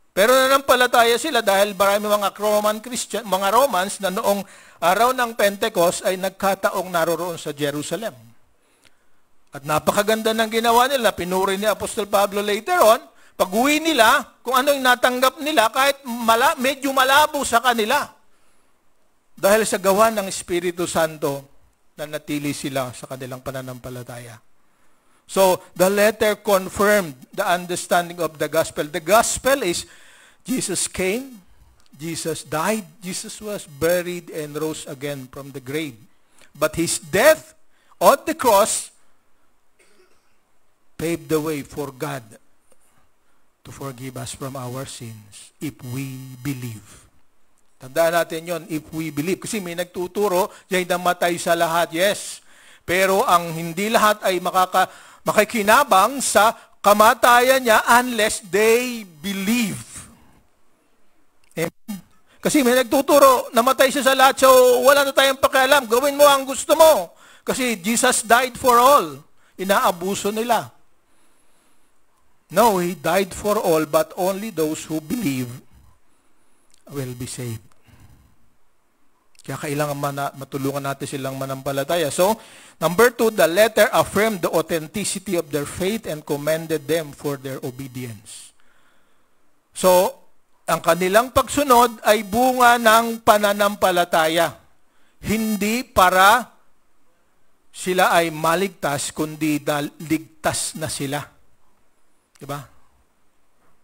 S5: Pero nanampalataya sila dahil marami mga Romans na noong araw ng Pentecost ay nagkataong naroroon sa Jerusalem. At napakaganda ng ginawa nila. Pinuri ni Apostol Pablo later on. Pag-uwi nila, kung ano yung natanggap nila, kahit medyo malabo sa kanila. Dahil sa gawa ng Espiritu Santo, na natili sila sa kanilang pananampalataya. So, the letter confirmed the understanding of the gospel. The gospel is Jesus came, Jesus died, Jesus was buried and rose again from the grave. But His death on the cross paved the way for God to forgive us from our sins if we believe. Tandaan natin yon, if we believe. Kasi may nagtuturo, yay namatay sa lahat. Yes. Pero ang hindi lahat ay makikinabang sa kamatayan niya unless they believe. Amen. Kasi may nagtuturo, namatay siya sa lahat, so wala na tayong pakialam. Gawin mo ang gusto mo. Kasi Jesus died for all. Inaabuso nila. No, He died for all, but only those who believe will be saved. Kaya kailangan matulungan natin silang manampalataya. So, number 2, the letter affirmed the authenticity of their faith and commended them for their obedience. So, ang kanilang pagsunod ay bunga ng pananampalataya. Hindi para sila ay maligtas, kundi ligtas na sila. Diba?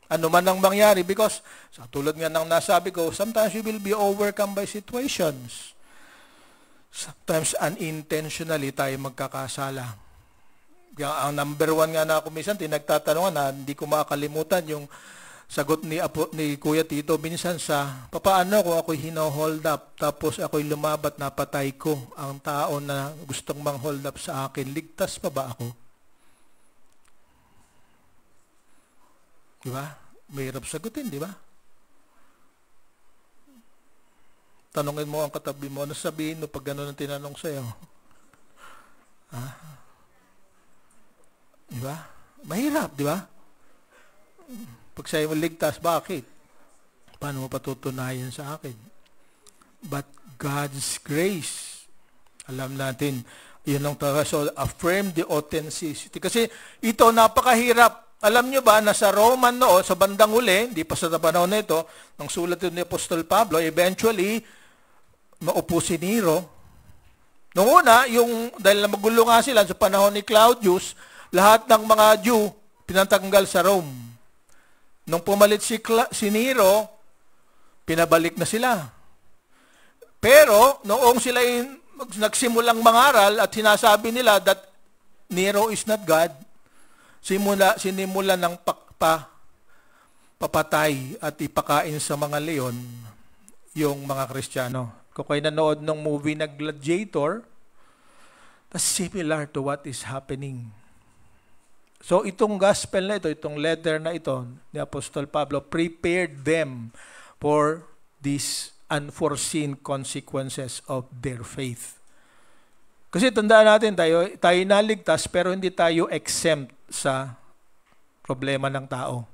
S5: Ano man ang mangyari, because sa tulad nga ng nasabi ko, sometimes you will be overcome by situations. Sometimes unintentionally tayo magkakasala. Kaya ang number 1 nga na ako minsan, tinagtatanungan na hindi ko makakalimutan yung sagot ni Kuya Tito minsan sa, papaano kung ako'y hino-hold up, tapos ako'y lumabat, napatay ko ang tao na gustong mang-hold up sa akin, ligtas pa ba ako? Diba? Mahirap sagutin, diba? Tanungin mo ang katabi mo, ano sabihin mo pag gano'n ang tinanong sa'yo? Ha? Diba? Mahirap, diba? Pag sa'yo mo ligtas, bakit? Paano mo patutunayan sa akin? But God's grace, alam natin, yun ang so affirm the authenticity. Kasi ito napakahirap.
S4: Alam nyo ba na sa Roman noon, sa bandang huli, hindi pa sa panahon nito, ng sulat ni Apostol Pablo, eventually, maupo si Nero. Noong una, dahil magulo nga sila sa panahon ni Claudius, lahat ng mga Jew, pinatanggal sa Rome. Nung pumalit si Nero, pinabalik na sila. Pero, noong sila nagsimulang mangaral at sinasabi nila that Nero is not God, sinimula ng papatay at ipakain sa mga leon yung mga Kristiyano. Kung kayo nanood ng movie na Gladiator, that's similar to what is happening. So itong gospel na ito, itong letter na ito ni Apostol Pablo, prepared them for these unforeseen consequences of their faith. Kasi tandaan natin, tayo naligtas pero hindi tayo exempt sa problema ng tao.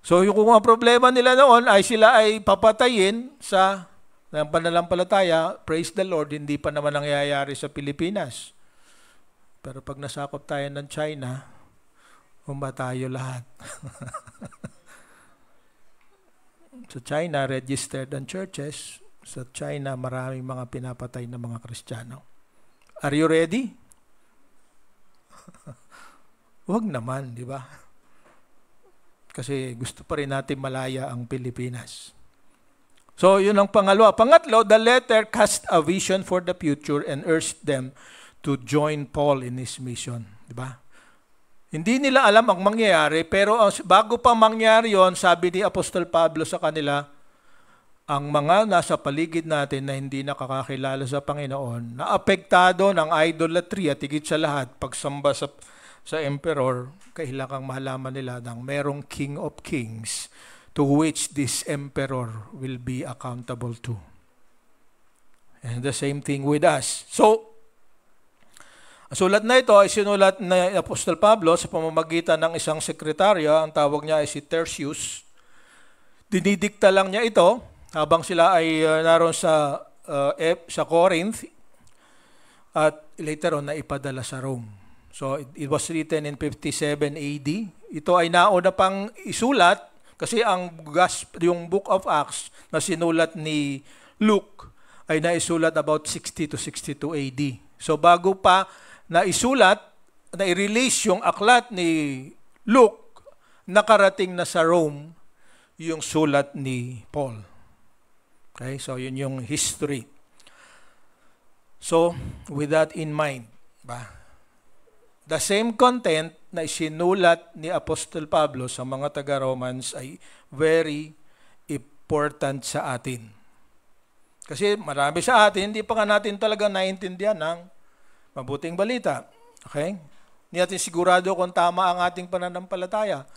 S4: So kung ang problema nila noon ay sila ay papatayin sa pananampalataya, praise the Lord, hindi pa naman nangyayari sa Pilipinas. Pero pag nasakop tayo ng China, tayo lahat. Sa China, registered ang churches. Sa China, maraming mga pinapatay na mga Kristiyano. Are you ready? Huwag naman, di ba? Kasi gusto pa rin natin malaya ang Pilipinas. So, yun ang pangalawa. Pangatlo, the letter cast a vision for the future and urged them to join Paul in his mission. Di ba? Hindi nila alam ang mangyayari, pero bago pa mangyari yon, sabi ni Apostol Pablo sa kanila, ang mga nasa paligid natin na hindi nakakakilala sa Panginoon, na apektado ng idolatry at higit sa lahat, pagsamba sa emperor, kailangang malaman nila ng merong King of Kings to which this emperor will be accountable to. And the same thing with us. So, ang sulat na ito ay sinulat ni Apostol Pablo sa pamamagitan ng isang sekretaryo, ang tawag niya ay si Tertius. Dinidikta lang niya ito habang sila ay naroon sa Corinth at later on na ipadala sa Rome. So it was written in 57 AD. Ito ay nauna pang isulat kasi yung Book of Acts na sinulat ni Luke ay naisulat about 60 to 62 AD. So bago pa naisulat, na-release yung aklat ni Luke, nakarating na sa Rome yung sulat ni Paul. Okay, so yun yung history. So, with that in mind, the same content na isinulat ni Apostol Pablo sa mga taga-Romans ay very important sa atin. Kasi marami sa atin, hindi pa nga natin talaga naiintindihan ng mabuting balita. Okay? Hindi natin sigurado kung tama ang ating pananampalataya.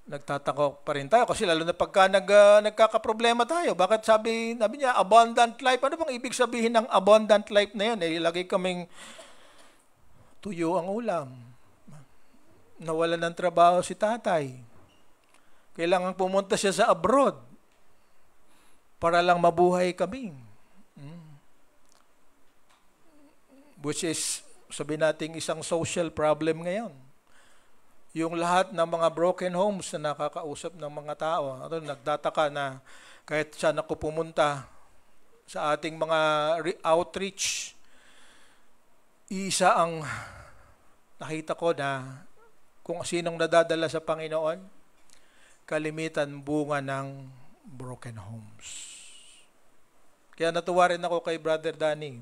S4: Nagtataka pa rin tayo kasi lalo na pagka nagkakaproblema tayo. Bakit sabi niya, abundant life? Ano bang ibig sabihin ng abundant life na yun? Lagi kaming tuyo ang ulam. Nawalan ng trabaho si tatay. Kailangan pumunta siya sa abroad para lang mabuhay kami. Which is, sabi natin, isang social problem ngayon. Yung lahat ng mga broken homes na nakakausap ng mga tao, nagtataka na kahit saan ako pumunta sa ating mga outreach, isa ang nakita ko na kung sinong nadadala sa Panginoon, kalimitan bunga ng broken homes. Kaya natuwa rin ako kay Brother Danny.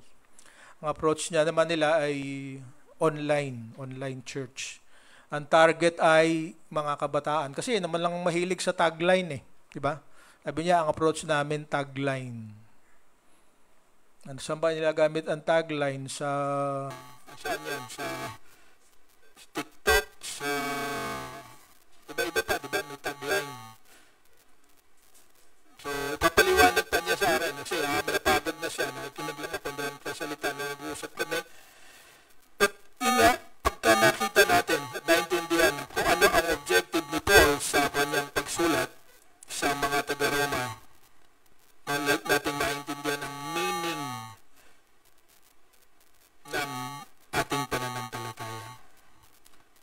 S4: Ang approach niya naman nila ay online church. Ang target ay mga kabataan. Kasi naman lang mahilig sa tagline di ba? Sabi niya, ang approach namin, tagline. Saan ba nila gamit ang tagline?
S5: Saan yan? Sa TikTok, sa iba-iba pa, di ba? May tagline. So, ipapaliwanag pa niya sa akin. Kasi napagod na siya. Nakikinig lang ako dahil kasalita na nag-uusap kami. But yun nga, pagka nakita natin at naintindihan kung ano ang objective ni Paul sa kanyang pagsulat sa mga taga-Roma, natin maintindihan ang meaning ng ating pananampalataya.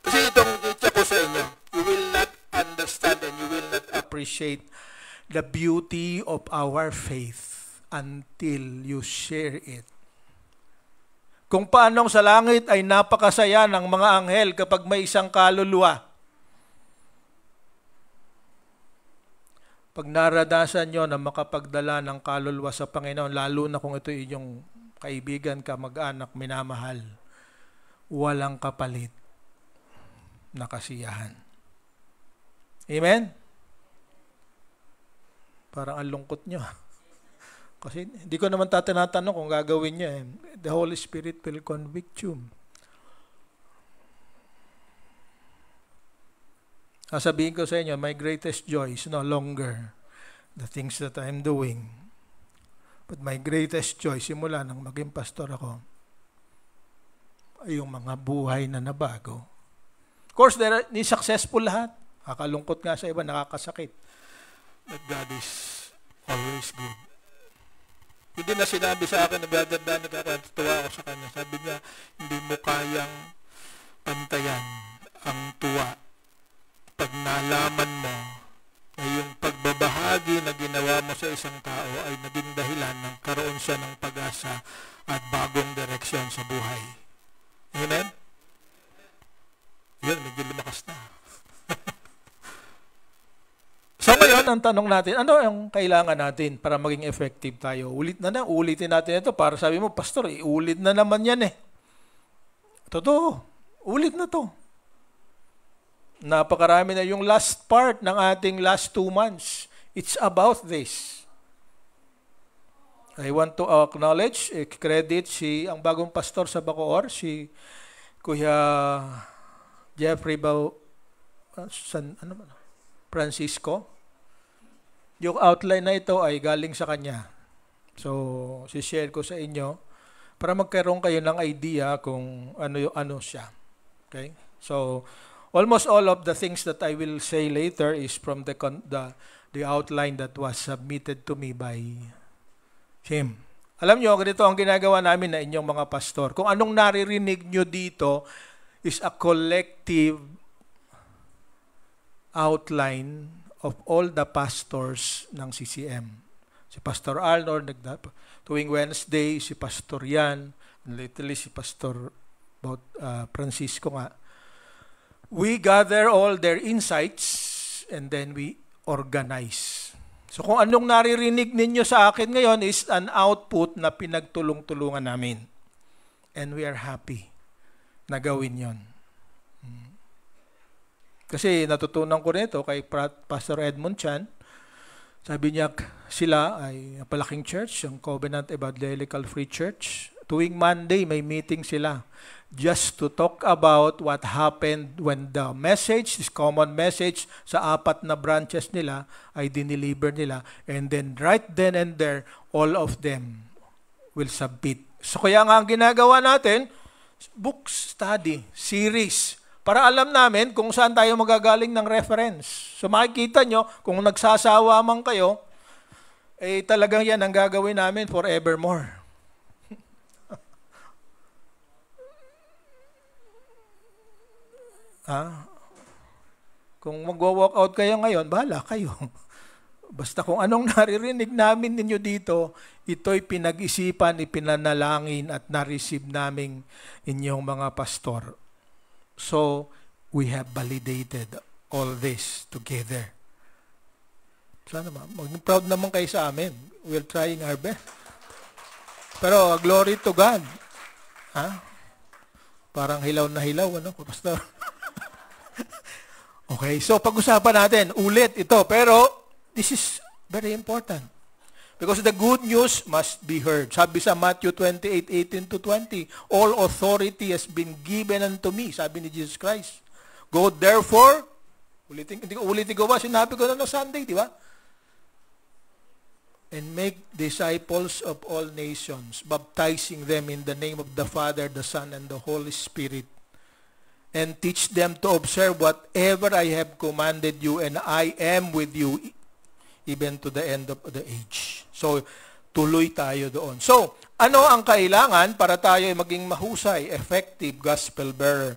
S5: Kasi itong itya ko sa inyo,
S4: appreciate the beauty of our faith until you share it. Kung paanong sa langit ay napakasaya ng mga anghel kapag may isang kaluluwa. Pag naradasan nyo na makapagdala ng kaluluwa sa Panginoon, lalo na kung ito inyong kaibigan, kamag-anak, minamahal, walang kapalit na kasiyahan. Amen? Parang ang lungkot nyo. Kasi hindi ko naman tinatanong kung gagawin niya. The Holy Spirit will convict you. Sasabihin ko sa inyo, my greatest joy is no longer the things that I'm doing. But my greatest joy, simula nang maging pastor ako, ay yung mga buhay na nabago. Of course, ni successful lahat. Kakalungkot nga sa iba, nakakasakit.
S5: But God is always good. Hindi na sinabi sa akin, nagaganda, nakakatuwa ako sa kanya. Sabi niya, hindi mo kayang pantayan ang tuwa pag nalaman mo na yung pagbabahagi na ginawa mo sa isang tao ay naging dahilan ng karoon siya ng pag-asa at bagong direksyon sa buhay. Amen? Yun, medyo lumakas na.
S4: So ngayon, ang tanong natin, ano ang kailangan natin para maging effective tayo? Ulitin natin ito para sabi mo, Pastor, ulit na naman yan eh. Totoo, ulit na to. Napakarami na yung last part ng ating last 2 months. It's about this. I want to acknowledge, credit ang bagong pastor sa Bacoor, si Kuya Jeffrey Francisco. Yung outline na ito ay galing sa kanya. So, si-share ko sa inyo para magkaroon kayo ng idea kung ano siya. Okay? So, almost all of the things that I will say later is from the outline that was submitted to me by him. Alam nyo, ganito ang ginagawa namin na inyong mga pastor. Kung anong naririnig nyo dito is a collective outline of all the pastors ng CCM. Si Pastor Arnold, tuwing Wednesday, si Pastor Yan, lately si Pastor Francisco nga. We gather all their insights and then we organize. So kung anong naririnig ninyo sa akin ngayon is an output na pinagtulong-tulungan namin. And we are happy na gawin yon. Kasi natutunan ko nito kay Pastor Edmund Chan. Sabi niya, sila ay napalaking church, yung Covenant Evangelical Free Church. Tuwing Monday, may meeting sila just to talk about what happened when the message, this common message sa 4 na branches nila ay dineliver nila. And then right then and there, all of them will submit. So kaya nga ang ginagawa natin, book study, series, para alam namin kung saan tayo magagaling ng reference. So makikita nyo, kung nagsasawa man kayo, eh talagang yan ang gagawin namin forevermore. Kung mag-walk out kayo ngayon, bahala kayo. Basta kung anong naririnig namin ninyo dito, ito'y pinag-isipan, ipinanalangin at na-receive namin inyong mga pastor. So, we have validated all this together. Sana maging proud naman kayo sa amin. We're trying our best. Pero, glory to God. Parang hilaw na hilaw, Pastor? Okay, so pag-usapan natin, ulit ito. Pero, this is very important. Because the good news must be heard. Sabi sa Matthew 28:18-20, all authority has been given unto me, sabi ni Jesus Christ. Go therefore, ulitin ko ba? Sinabi ko na no Sunday, di ba? And make disciples of all nations, baptizing them in the name of the Father, the Son, and the Holy Spirit. And teach them to observe whatever I have commanded you, and I am with you even to the end of the age. So, tuloy tayo doon. So, ano ang kailangan para tayo ay maging mahusay, effective gospel bearer?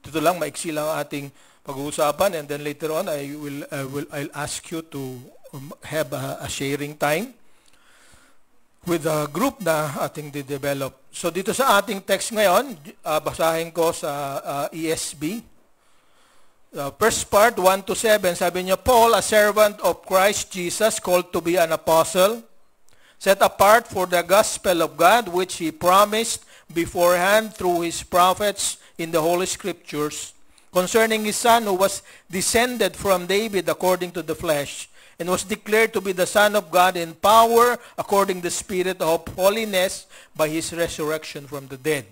S4: Dito lang, maiksi lang ang ating pag-uusapan, and then later on I'll ask you to have a sharing time with a group na ating de-develop. So dito sa ating text ngayon, basahin ko sa ESV. First part, 1-7, sabi niya, Paul, a servant of Christ Jesus, called to be an apostle, set apart for the gospel of God, which he promised beforehand through his prophets in the Holy Scriptures, concerning his son who was descended from David according to the flesh, and was declared to be the Son of God in power according to the Spirit of holiness by his resurrection from the dead.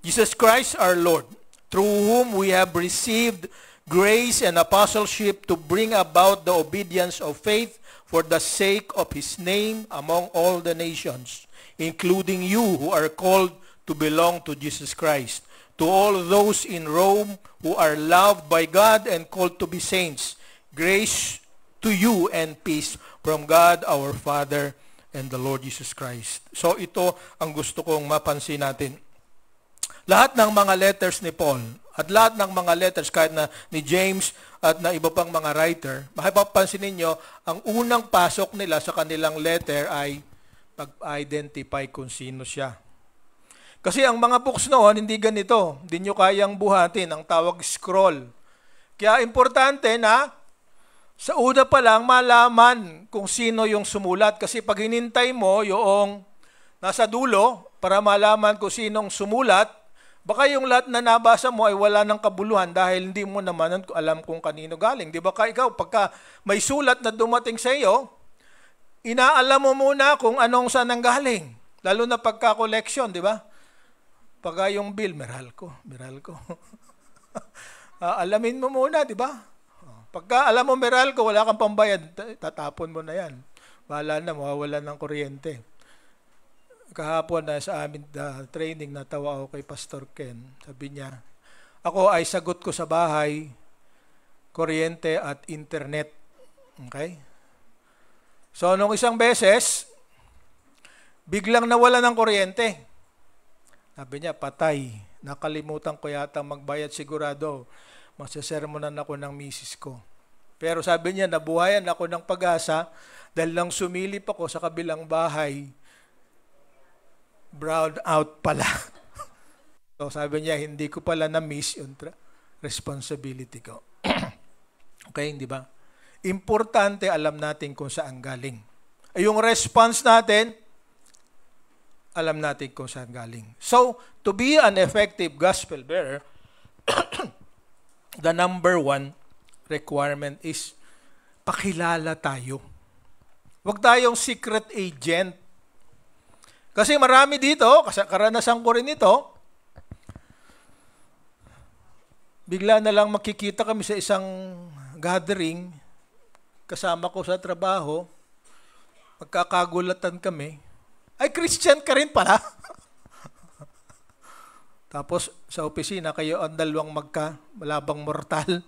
S4: Jesus Christ our Lord, through whom we have received grace and apostleship to bring about the obedience of faith for the sake of his name among all the nations, including you who are called to belong to Jesus Christ. To all those in Rome who are loved by God and called to be saints, grace to you and peace from God our Father and the Lord Jesus Christ. So ito ang gusto kong mapansin natin. Lahat ng mga letters ni Paul at lahat ng mga letters kahit na ni James at na iba pang mga writer, mapapansin ninyo, ang unang pasok nila sa kanilang letter ay pag-identify kung sino siya. Kasi ang mga books noon, hindi ganito. Hindi nyo kayang buhatin. Ang tawag scroll. Kaya importante na sa una pa lang malaman kung sino yung sumulat. Kasi pag hinintay mo yung nasa dulo para malaman kung sinong sumulat, baka yung lahat na nabasa mo ay wala ng kabuluhan dahil hindi mo naman alam kung kanino galing. Di ba ikaw, pagka may sulat na dumating sa iyo, inaalam mo muna kung anong saan ang galing. Lalo na pagka-collection, di ba? Pagka yung bill, meral ko. Alamin mo muna, di ba? Pagka alam mo meral ko, wala kang pambayad, tatapon mo na yan. Bahala na, mawawalan ng kuryente. Kahapon na sa amin training, natawa ako kay Pastor Ken. Sabi niya, ako ay sagot ko sa bahay, kuryente at internet. Okay? So, nung isang beses, biglang nawala ng kuryente. Sabi niya, patay. Nakalimutan ko yata magbayad, sigurado. Masasermonan ako ng misis ko. Pero sabi niya, nabuhayan ako ng pag-asa dahil lang sumilip ako sa kabilang bahay, brown out pala. So sabi niya, hindi ko pala na-miss yung responsibility ko. Okay, hindi ba? Importante alam natin kung saan galing. Ay yung response natin, alam natin kung saan galing. So, to be an effective gospel bearer, the number one requirement is pakilala tayo. Huwag tayong secret agent. Kasi marami dito, kasi karanasan ko rin ito, bigla na lang makikita kami sa isang gathering, kasama ko sa trabaho, magkakagulatan kami, ay Christian ka rin pala. Tapos sa opisina, kayo ang dalawang malabang mortal.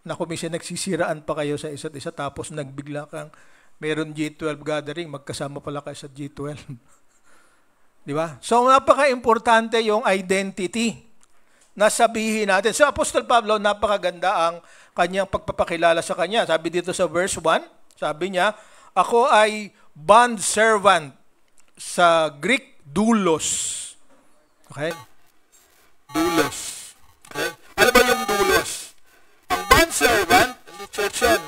S4: Na kumisya nagsisiraan pa kayo sa isa't isa, tapos nagbigla kang meron G12 gathering, magkasama pala kayo sa G12. Di ba? So napaka-importante yung identity na sabihin natin. So Apostol Pablo, napakaganda ang kanyang pagpapakilala sa kanya. Sabi dito sa verse 1, sabi niya, ako ay bond servant, sa Greek, doulos. Okay?
S5: Doulos. Okay? Ano ba yung doulos? Ang bond servant, hindi church yun.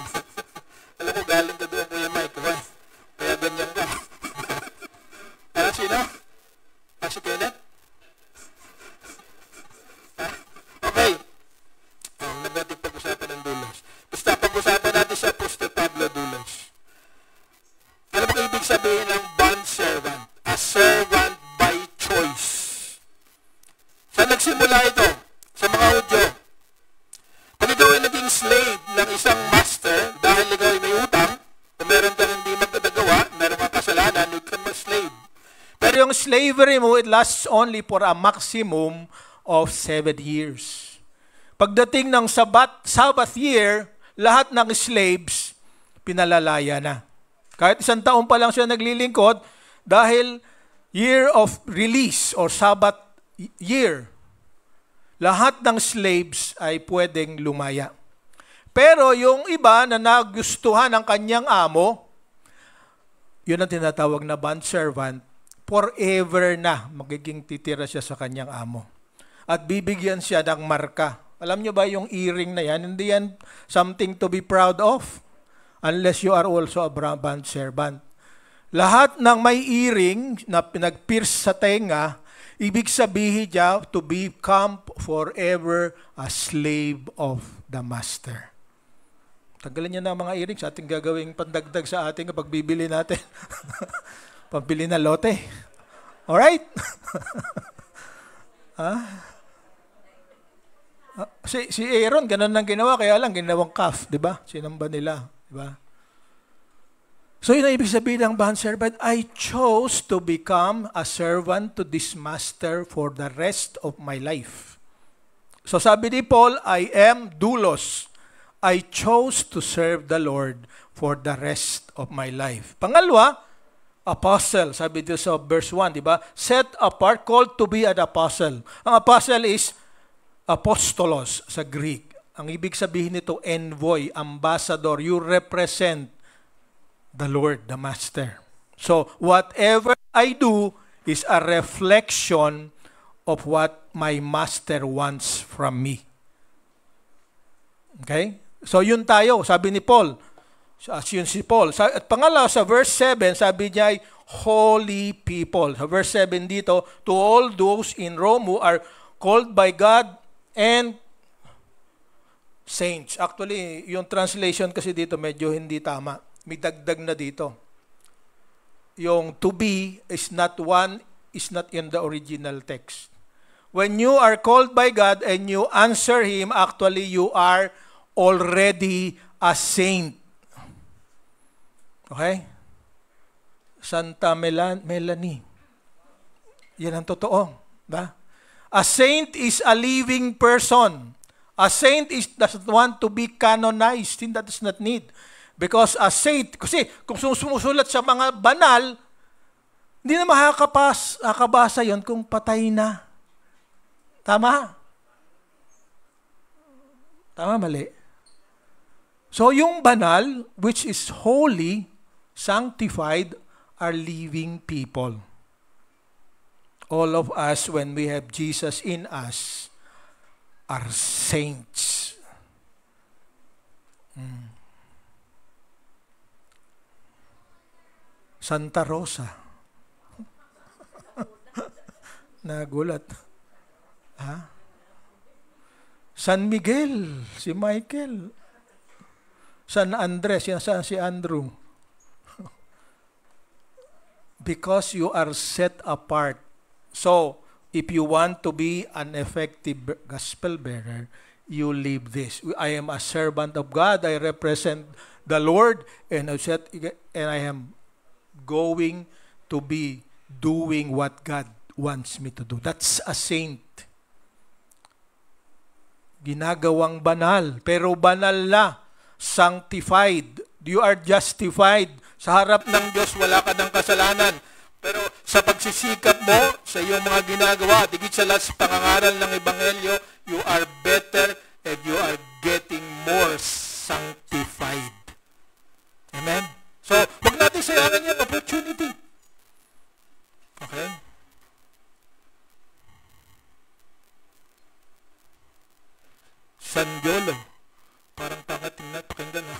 S5: Alam ko, galing ka doon kaya Mike. Kaya ganyan ka. Ano, sino? Si Kenneth? Okay. Huwag natin pag-usapan ng doulos. Basta pag-usapan natin sa Apostol Pablo doulos. Alam mo ibig sabihin ng bond servant? A servant by choice. Saan nagsimula ito? Sa mga Hudyo. Pag ikaw ay naging slave ng isang master dahil ikaw ay may utang, kung meron kang hindi magdadagawa, meron kang kasalanan, huwag kang ma-slave.
S4: Pero yung slavery mo, it lasts only for a maximum of 7 years. Pagdating ng Sabbath year, lahat ng slaves, pinalalaya na. Kahit 1 taon pa lang siya naglilingkod, dahil year of release or Sabbath year, lahat ng slaves ay pwedeng lumaya. Pero yung iba na nagustuhan ng kanyang amo, yun ang tinatawag na bondservant, forever na magiging titira siya sa kanyang amo. At bibigyan siya ng marka. Alam nyo ba yung earring na yan? Hindi yan something to be proud of unless you are also a bondservant. Lahat ng may earring na pinag-pierce sa tenga, ibig sabihin niya to become forever a slave of the master. Tanggalin niya na mga earrings, ating gagawing pandagdag sa ating kapag bibili natin. Pambili na lote. Alright? Si Aaron, ganun lang ginawa, kaya lang ginawang calf, di ba? Sinamba nila, di ba? So yun ang ibig sabihin ng bondservant, I chose to become a servant to this master for the rest of my life. So sabi ni Paul, I am doulos. I chose to serve the Lord for the rest of my life. Pangalawa, apostle. Sabi dito sa verse 1, di ba? Set apart, called to be an apostle. Ang apostle is apostolos sa Greek. Ang ibig sabihin nito, envoy, ambassador. You represent the Lord, the Master. So, whatever I do is a reflection of what my Master wants from me. Okay? So, yun tayo. Sabi ni Paul. Yun si Paul. At pangalawa, sa verse 7, sabi niya ay holy people. Sa verse 7 dito, to all those in Rome who are called by God and saints. Actually, yung translation kasi dito medyo hindi tama. May dagdag na dito. Yung to be is not in the original text. When you are called by God and you answer Him, actually you are already a saint. Okay? Santa Melanie. Yan ang totoo. Ba? A saint is a living person. A saint doesn't want to be canonized. That does not need. Because a saint, kasi kung sumusulat sa mga banal, hindi na makakabasa yon kung patay na. Tama? Tama, mali. So yung banal, which is holy, sanctified, are living people. All of us, when we have Jesus in us, are saints. Santa Rosa. Nagulat. Ha? San Miguel, si Michael. San Andres, si Andrew. Because you are set apart. So, if you want to be an effective gospel bearer, you live this. I am a servant of God. I represent the Lord, and I am going to be doing what God wants me to do. That's a saint. Ginagawang banal, pero banal na, sanctified. You are justified.
S5: Sa harap ng Diyos, wala ka ng kasalanan. Pero sa pagsisikap mo, sa iyong mga ginagawa, digit sa lahat sa pangangaral ng Ebanghelyo, you are better and you are getting more sanctified. Amen? So, huwag natin sayangin yung opportunity. Okay? San Yolo. Parang pangatingnan, pakinggan ha.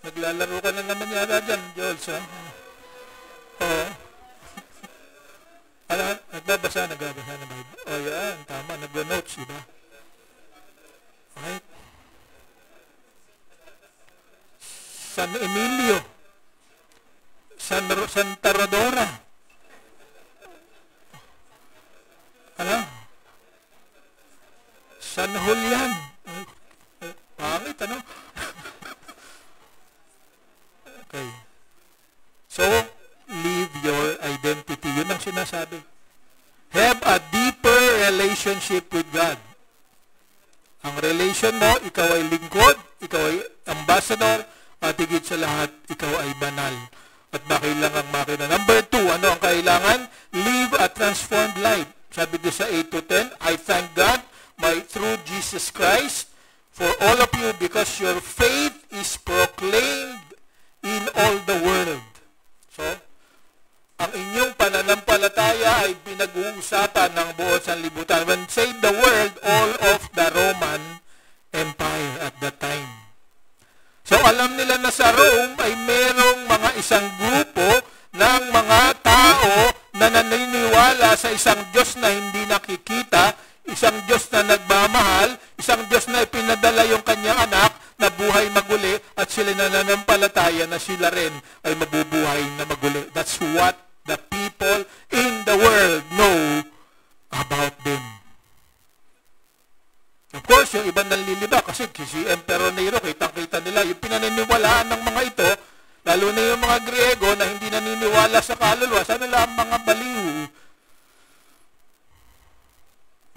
S5: Naglalaro ka na naman yata dyan, Jules, ha? Oo. Alam, nagbabasa na Bible. O yan, tama, nagwa-notes, diba? Right? San Emilio. Santa Rodora. Alam? San Julian. Pangit, ano? Okay. So, live your identity. Yun ang sinasabi. Have a deeper relationship with God. Ang relation mo, ikaw ay lingkod, ikaw ay ambassador, at higit sa lahat, ikaw ay banal. at makailangang makina. Number 2, ano ang kailangan? Live a transformed life. Sabi doon sa 8 to 10, I thank God through Jesus Christ for all of you because your faith is proclaimed in all the world. So, ang inyong pananampalataya ay pinag-uusapan ng buong sanlibutan. When say the world, all of the Roman Empire at that time. So, alam nila na sa Rome ay merong mga isang grupo ng mga tao na naniniwala sa isang Diyos na hindi nakikita, isang Diyos na nagmamahal, isang Diyos na ipinadala yung kanyang anak na buhay maguli at sila nananampalataya na sila rin ay mabubuhay na maguli. That's what the people in the world know about them. Of course, yung ibang nanliliba kasi si Emperor Nero, kitang-kita nila yung pinaniniwalaan ng mga ito, lalo na yung mga Griego na hindi naniniwala sa kaluluwa, sabi nila ang mga baliw.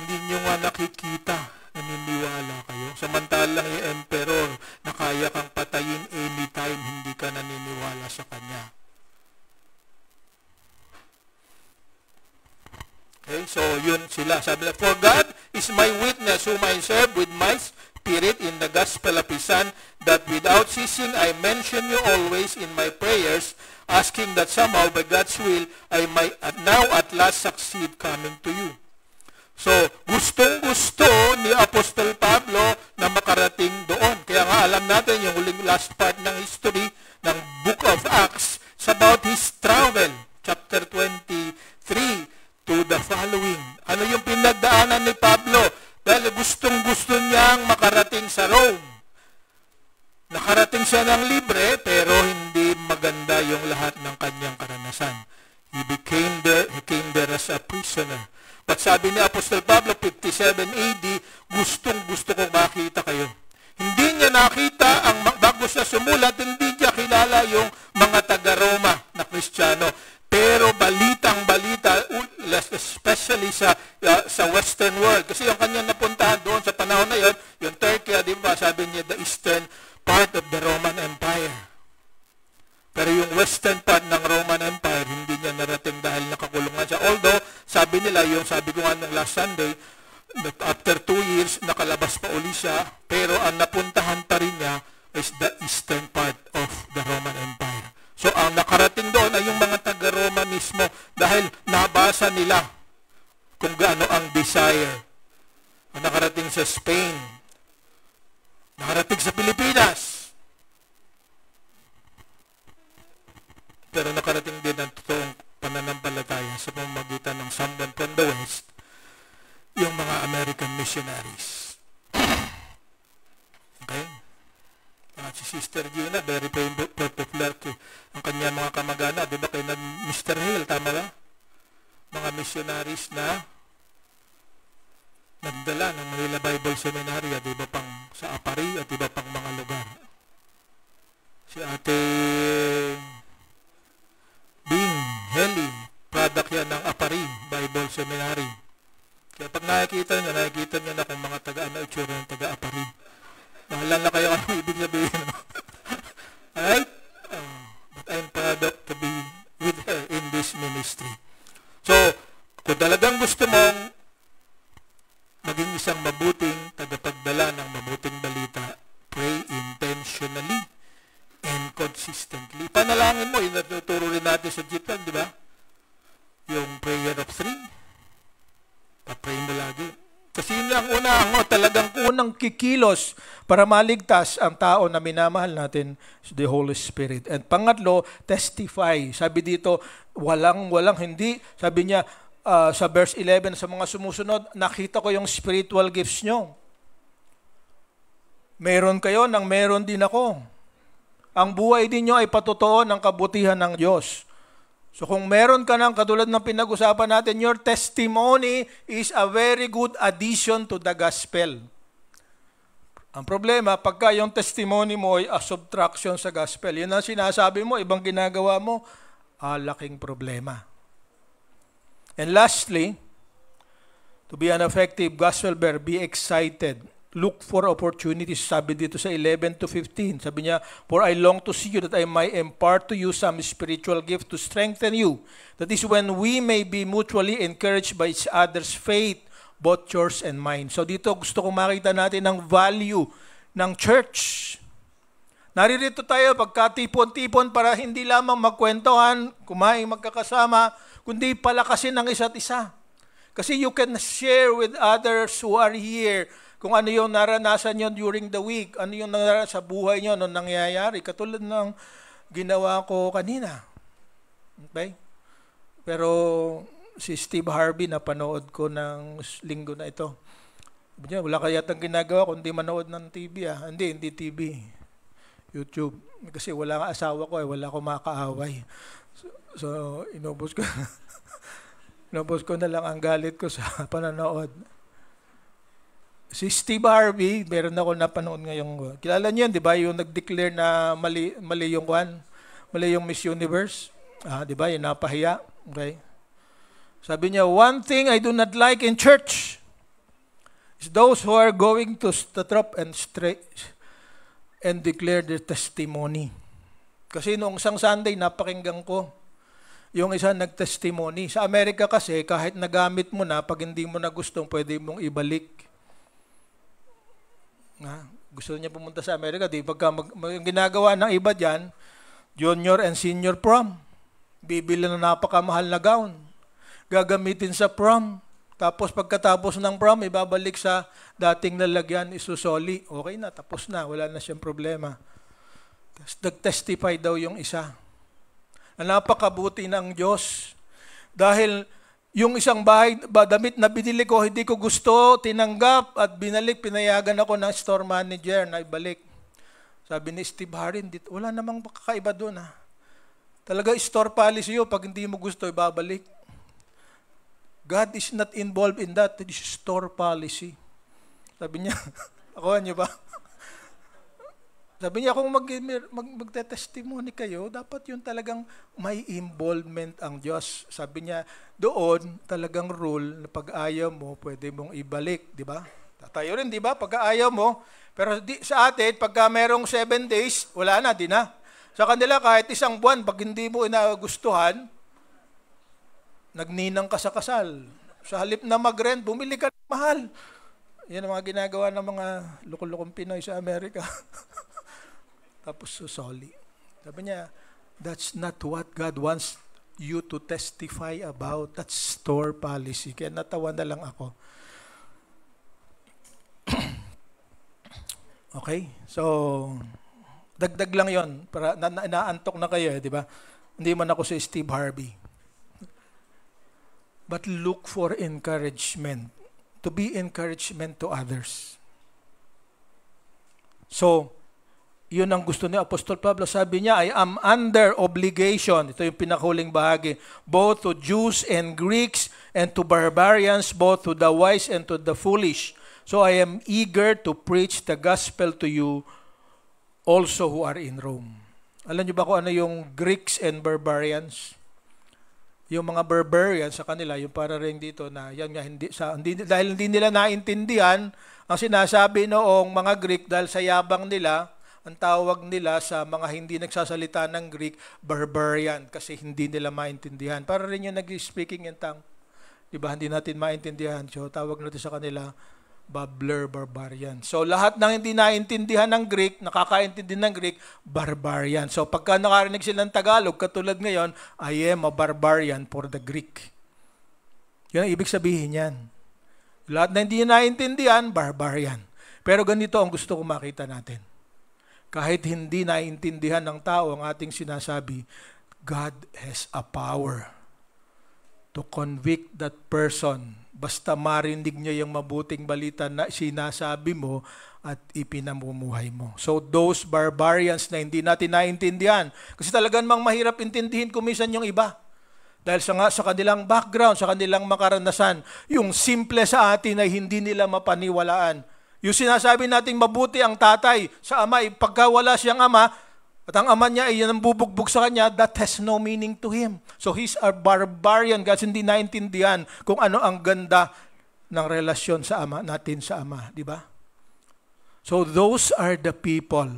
S5: Hindi nyo nga nakikita, naniniwala kayo. Samantalang yung Emperor na kaya kang patayin anytime, hindi ka naniniwala sa kanya. Okay, so yun sila. Sabi nila, for God is my witness whom I serve with my spirit in the gospel of His Son, that without ceasing I mention you always in my prayers, asking that somehow by God's will I might now at last succeed coming to you. So, gustong-gusto ni Apostol Pablo na makarating doon. Kaya nga alam natin yung huling last part ng history ng Book of Acts, it's about his travel, chapter 23 to the following. Ano yung pinagdaanan ni Pablo? Dahil gustong-gusto niyang makarating sa Rome. Nakarating siya ng libre, pero hindi maganda yung lahat ng kanyang karanasan. He came there as a prisoner. But sabi ni Apostol Pablo, 57 AD, gustong-gusto kong makita kayo. Hindi niya nakita, bago siya sumulat, hindi niya kilala yung mga taga-Roma na Kristiyano. Pero balitang-balita, especially sa Western world, kasi yung kanyang napuntahan doon sa panahon na yon, yung Turkey, di ba, sabi niya, the eastern part of the Roman Empire. Pero yung western part ng Roman Empire, hindi niya narating dahil nakakulungan siya. Although, sabi nila, yung sabi ko nga nung last Sunday, that after 2 years, nakalabas pa uli siya, pero ang napuntahan pa rin niya is the eastern part of the Roman Empire. So, ang nakarating doon ay yung mga taga-Roma mismo dahil nabasa nila kung gaano ang desire. Ang nakarating sa Spain, nakarating sa Pilipinas, pero nakarating din ang totoong pananampalataya sa pamamagitan ng someone from the West, yung mga American missionaries. Okay? Si Sister Gina, very popular ang kanya mga kamag-anak. Di ba kay Mr. Hill, tama ba? Mga missionaries na nagdala ng Manila Bible Seminary, di ba pang sa Apari at di ba pang mga lugar. Si Ate Bing Heli, product yan ng Apari Bible Seminary. Kaya pag nakikita niya na kung mga taga-ano itsura ng taga-Apari. Naalala kayo anong ibig sabihin. Alright? But I'm proud to be with her in this ministry. So, kung talagang gusto mong maging isang mabuting tagapagdala ng mabuting balita, pray intentionally and consistently. Panalangin mo, yung natuturo rin natin sa G12, di ba? Yung prayer of 3. Pa-pray mo lagi. Kasi yun ang talagang unang kikilos para maligtas ang tao na minamahal natin, the Holy Spirit. And pangatlo, testify. Sabi dito, walang hindi. Sabi niya sa verse 11 sa mga sumusunod, nakita ko yung spiritual gifts nyo. Meron kayo nang meron din ako. Ang buhay din nyo ay patotoo ng kabutihan ng Diyos. So kung meron ka ng katulad ng pinag-usapan natin, your testimony is a very good addition to the gospel. Ang problema, pagka yung testimony mo ay a subtraction sa gospel, yun ang sinasabi mo, ibang ginagawa mo, laking problema. And lastly, to be an effective gospel bearer, be excited
S4: look for opportunities. Sabi dito sa 11 to 15, sabi niya, for I long to see you that I might impart to you some spiritual gift to strengthen you. That is when we may be mutually encouraged by each other's faith, both yours and mine. So dito gusto kong makita natin ang value ng church. Naririto tayo pagkatipon-tipon para hindi lamang magkwentuhan, kumain, magkakasama, kundi palakasin ang isa't isa. Kasi you can share with others who are here kung ano yung naranasan nyo during the week, ano yung naranasan sa buhay nyo nung nangyayari, katulad ng ginawa ko kanina. Okay? Pero si Steve Harvey, napanood ko ng linggo na ito. Wala kaya yatang ginagawa kundi manood ng TV. Hindi TV. YouTube. Kasi wala nga asawa ko, wala ko makaaway. So inubos ko na lang ang galit ko sa pananood. Si Steve Harvey, meron ako napanood ngayong, kilala niyo yan, di ba? Yung nag-declare na mali yung Miss Universe. Di ba? Yung napahiya. Okay? Sabi niya, one thing I do not like in church is those who are going to stop and declare their testimony. Kasi noong isang Sunday, napakinggan ko yung isa nag-testimony. Sa Amerika kasi, kahit nagamit mo na, pag hindi mo na gustong, pwede mong ibalik. Gusto niya pumunta sa Amerika, di pagka ginagawa ng iba diyan, junior and senior prom. Bibili na napakamahal na gown. Gagamitin sa prom. Tapos pagkatapos ng prom, ibabalik sa dating lalagyan, isusoli. Okay na, tapos na, wala na siyang problema. Tapos nag-testify daw yung isa. Na napakabuti ng Diyos. Dahil yung isang damit na binili ko, hindi ko gusto, tinanggap at binalik, pinayagan ako ng store manager na ibalik. Sabi ni Steve Harvey, wala namang kakaiba doon. Talaga store policy yun, pag hindi mo gusto, ibabalik. God is not involved in that. It is store policy. Sabi niya, ako niyo ba? Sabi niya, kung magte-testimony kayo, dapat yun talagang may involvement ang Diyos. Sabi niya, doon talagang rule na pag ayaw mo, pwede mong ibalik, di ba? Tayo rin, di ba? Pag ayaw mo, pero sa atin, pagka merong 7 days, wala na, di na. Sa kanila, kahit isang buwan, pag hindi mo inagustuhan, nagninang ka sa kasal. Sa halip na mag-rent, bumili ka ng mahal. Yan ang mga ginagawa ng mga lukol-lukong Pinoy sa Amerika. Tapos susoli. Sabi niya, that's not what God wants you to testify about. That's store policy. Kaya natawa na lang ako. Okay? So, dagdag lang yon para naantok na kayo, di ba? Hindi man ako si Steve Harvey. But look for encouragement. To be encouragement to others. So, yun ang gusto ni Apostol Pablo. Sabi niya, I am under obligation. Ito yung pinakahuling bahagi. Both to Jews and Greeks and to barbarians, both to the wise and to the foolish. So I am eager to preach the gospel to you also who are in Rome. Alam niyo ba kung ano yung Greeks and barbarians? Yung mga barbarians sa kanila, yung para rin dito na yan nga, dahil hindi nila naintindihan ang sinasabi noong mga Greek dahil sa yabang nila, ang tawag nila sa mga hindi nagsasalita ng Greek, barbarian, kasi hindi nila maintindihan. Para rin yung nag-speaking in tongue. Diba, hindi natin maintindihan. So, tawag natin sa kanila, babbler, barbarian. So, lahat ng hindi naintindihan ng Greek, nakakaintindi ng Greek, barbarian. So, pagka nakarinig sila ng Tagalog, katulad ngayon, I am a barbarian for the Greek. Yun ang ibig sabihin yan. Lahat na hindi naintindihan, barbarian. Pero ganito ang gusto ko makita natin. Kahit hindi naintindihan ng tao ang ating sinasabi, God has a power to convict that person. Basta marinig niya yung mabuting balita na sinasabi mo at ipinamumuhay mo. So those barbarians na hindi natin naintindihan, kasi talagang mahirap intindihin kumisan yung iba. Dahil sa kanilang background, sa kanilang makaranasan, yung simple sa atin ay hindi nila mapaniwalaan. Yung sinasabi natin mabuti ang tatay sa ama, pagka wala siyang ama, at ang ama niya ay nambubugbog sa kanya, that has no meaning to him. So he's a barbarian kasi hindi naintindihan kung ano ang ganda ng relasyon sa ama natin sa ama, di ba? So those are the people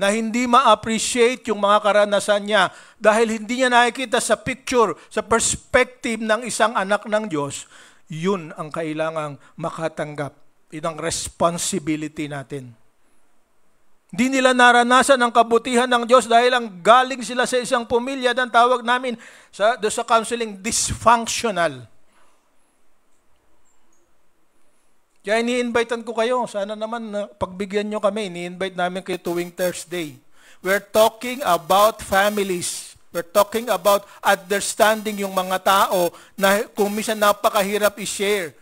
S4: na hindi ma-appreciate yung mga karanasan niya dahil hindi niya nakikita sa picture, sa perspective ng isang anak ng Diyos. Yun ang kailangang makatanggap. Yun ang responsibility natin. Hindi nila naranasan ang kabutihan ng Diyos dahil ang galing sila sa isang pamilya na tawag namin sa counseling dysfunctional. Kaya ini-invitean ko kayo. Sana naman pagbigyan nyo kami. Ini-invite namin kayo tuwing Thursday. We're talking about families. We're talking about understanding yung mga tao na kung minsan napakahirap i-share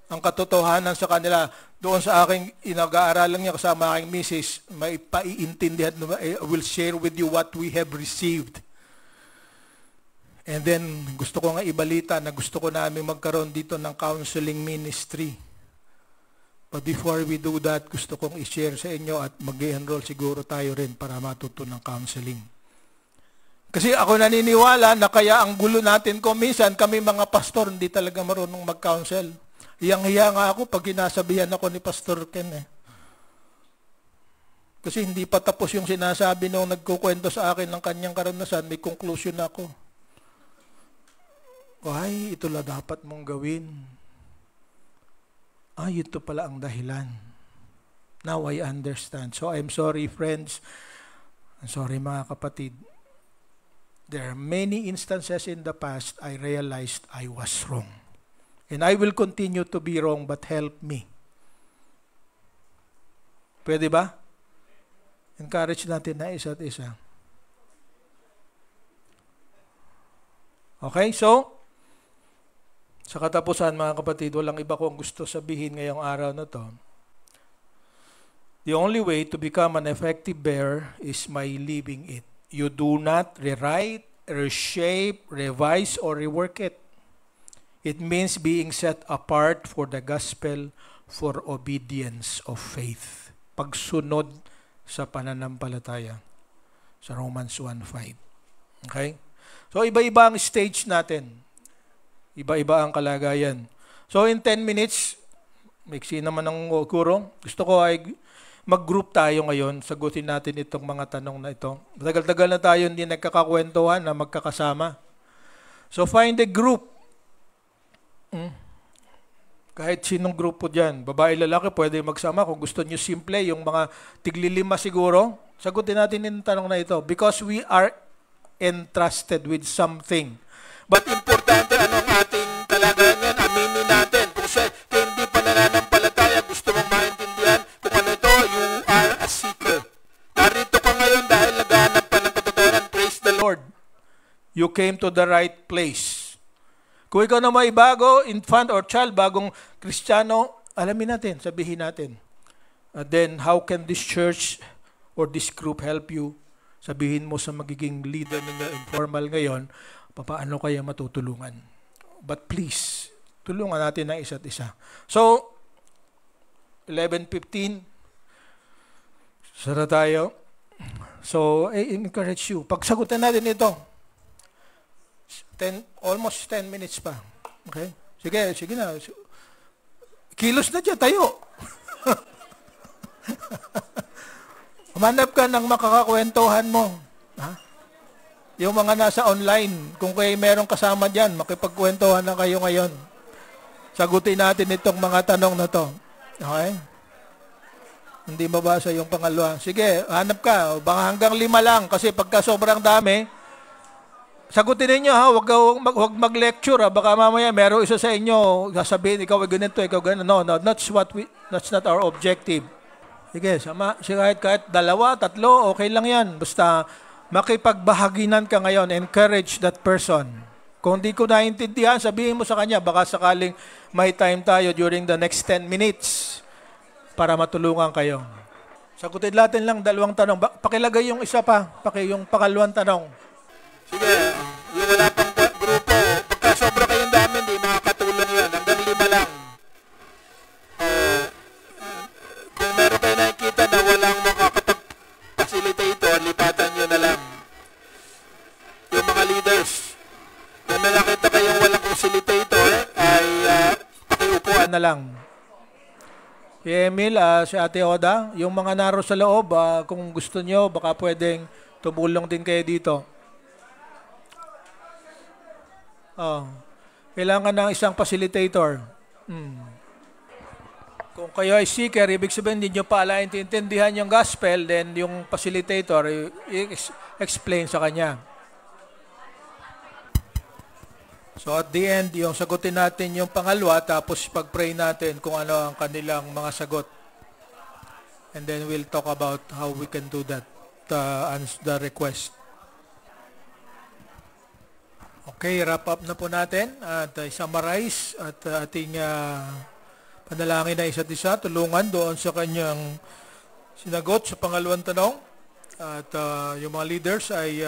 S4: ang katotohanan sa kanila. Doon sa aking inag-aaralan niya kasama aking misis, may paiintindihan, I will share with you what we have received. And then, gusto ko nga ibalita na gusto ko namin magkaroon dito ng counseling ministry. But before we do that, gusto kong i-share sa inyo at mag-enroll siguro tayo rin para matuto ng counseling. Kasi ako naniniwala na kaya ang gulo natin kung minsan kami mga pastor hindi talaga marunong mag-counsel. Hiyang-hiya nga ako pag hinasabihan ako ni Pastor Ken Kasi hindi pa tapos yung sinasabi nung nagkukwento sa akin ng kanyang karanasan, may conclusion ako. Ay, ito la dapat mong gawin. Ito pala ang dahilan. Now I understand. So I'm sorry, friends. I'm sorry, mga kapatid. There are many instances in the past I realized I was wrong. And I will continue to be wrong, but help me. Pwede ba? Encourage natin na isa't isa. Okay, so, sa katapusan, mga kapatid, walang iba kong gusto sabihin ngayong araw na to. The only way to become an effective bearer is by living it. You do not rewrite, reshape, revise, or rework it. It means being set apart for the gospel for obedience of faith. Pagsunod sa pananampalataya. Sa Romans 1:5. Okay? So, iba-iba ang stage natin. Iba-iba ang kalagayan. So, in 10 minutes, maiksi naman ang kurong. Gusto ko ay mag-group tayo ngayon. Sagutin natin itong mga tanong na ito. Tagal-tagal na tayo hindi nagkakakwentuhan na magkakasama. So, find a group. Kahit sinong grupo dyan. Babae, lalaki, pwede magsama. Kung gusto nyo simple, yung mga tiglilima siguro, sagutin natin yung tanong na ito. Because we are entrusted with something.
S5: But importante anong ating kalagayan yan, aminin natin. Kung siya hindi pa nananampalataya, gusto mong maintindihan kung ano ito, you are a seeker. Narito ka ngayon dahil naghahanap pa ng katotohanan. Praise the Lord.
S4: You came to the right place. Kung ikaw na may bago, infant or child, bagong Kristiyano, alamin natin, sabihin natin. Then, how can this church or this group help you? Sabihin mo sa magiging leader ninyo informal ngayon, paano kaya matutulungan? But please, tulungan natin ang isa't isa. So, 11:15, sara tayo. So, I encourage you. Pagsagutan natin ito. Almost 10 minutes pa. Okay? Sige na. Kilos na dyan, tayo. Humanap ka ng makakakwentuhan mo. Ha? Yung mga nasa online, kung kayo merong kasama dyan, makipagkwentuhan na kayo ngayon. Sagutin natin itong mga tanong na to. Okay? Hindi mabasa yung pangalawa. Sige, hanap ka. Baka hanggang 5 lang. Kasi pagka sobrang dami, sagutin ninyo ha. Huwag mag-lecture ha. Baka mamaya meron isa sa inyo, sasabihin, ikaw ay ganito, ikaw ganito. No, that's not our objective. Sige, kahit 2, 3, okay lang yan. Basta makipagbahaginan ka ngayon, encourage that person. Kung di ko naintindihan, sabihin mo sa kanya, baka sakaling may time tayo during the next 10 minutes para matulungan kayo. Sagutin natin lang 2 tanong. Pakilagay yung isa pa, yung pangalawang tanong.
S5: Sige, yung wala pang grupo, pagka sobra kayong dami, hindi makakatulong yan. Hanggang 5 lang. Kung meron kayo nakikita na walang makakapag-facilitator, lipatan nyo na lang. Yung mga leaders, kung may nakita kayong walang facilitator, ay pakiupuan
S4: na lang. Si Emil, si Ate Oda, yung mga naro sa loob, kung gusto nyo, baka pwedeng tumulong din kayo dito. Kailangan ng isang facilitator. Kung kayo ay seeker, ibig sabihin hindi nyo pala intindihan yung gospel, then yung facilitator, explain sa kanya. So at the end, yung sagutin natin yung pangalawa, tapos pag-pray natin kung ano ang kanilang mga sagot. And then we'll talk about how we can do that, the request. Okay, wrap up na po natin at summarize at ating panalangin na isa't isa, tulungan doon sa kanyang sinagot sa pangalawang tanong. At yung mga leaders ay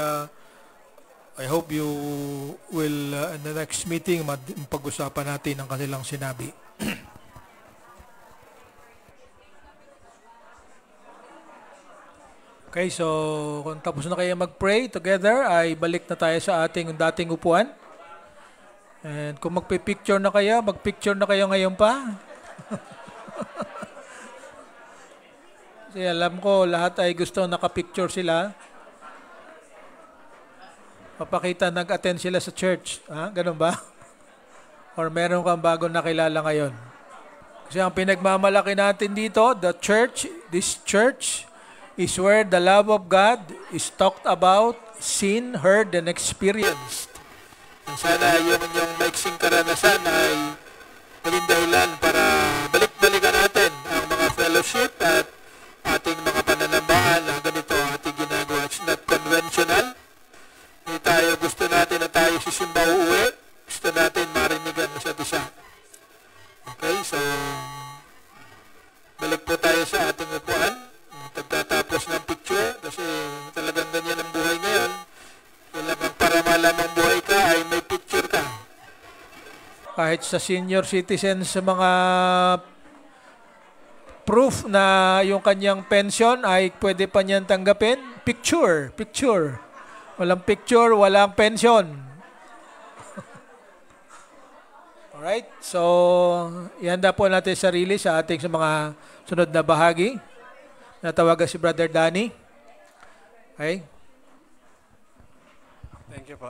S4: I hope you will in the next meeting pag-usapan natin ang kanilang sinabi. Okay, so kung tapos na kayo mag-pray together, ay balik na tayo sa ating dating upuan. And kung magpipicture na kayo, mag-picture na kayo ngayon pa. Kasi alam ko, lahat ay gusto nakapicture sila. Papakita nag-attend sila sa church. Ganun ba? Or meron kang bagong nakilala ngayon? Kasi ang pinagmamalaki natin dito, this church, is where the love of God is talked about, seen, heard, and experienced.
S5: Sana yung maiksing karanasan ay maging dahilan para balik-balikan natin ang mga fellowship at ating mga pananambahan na ganito ang ating ginagawa. It's not conventional. Hindi tayo gusto natin na tayo sisimba uuwi. Gusto natin marinigan isa't isa. Okay, so balik po tayo sa ating upuan. Pagtatapos ng picture, kasi talagang ganyan ang buhay ngayon. Kailangan para malamang buhay ka ay may picture ka.
S4: Kahit sa senior citizens, sa mga proof na yung kanyang pension ay pwede pa niyan tanggapin, picture. Walang picture, walang pension. Alright, so ihanda po natin sarili sa ating sa mga sunod na bahagi. Natawagan si Brother Danny. Okay.
S2: Thank you po.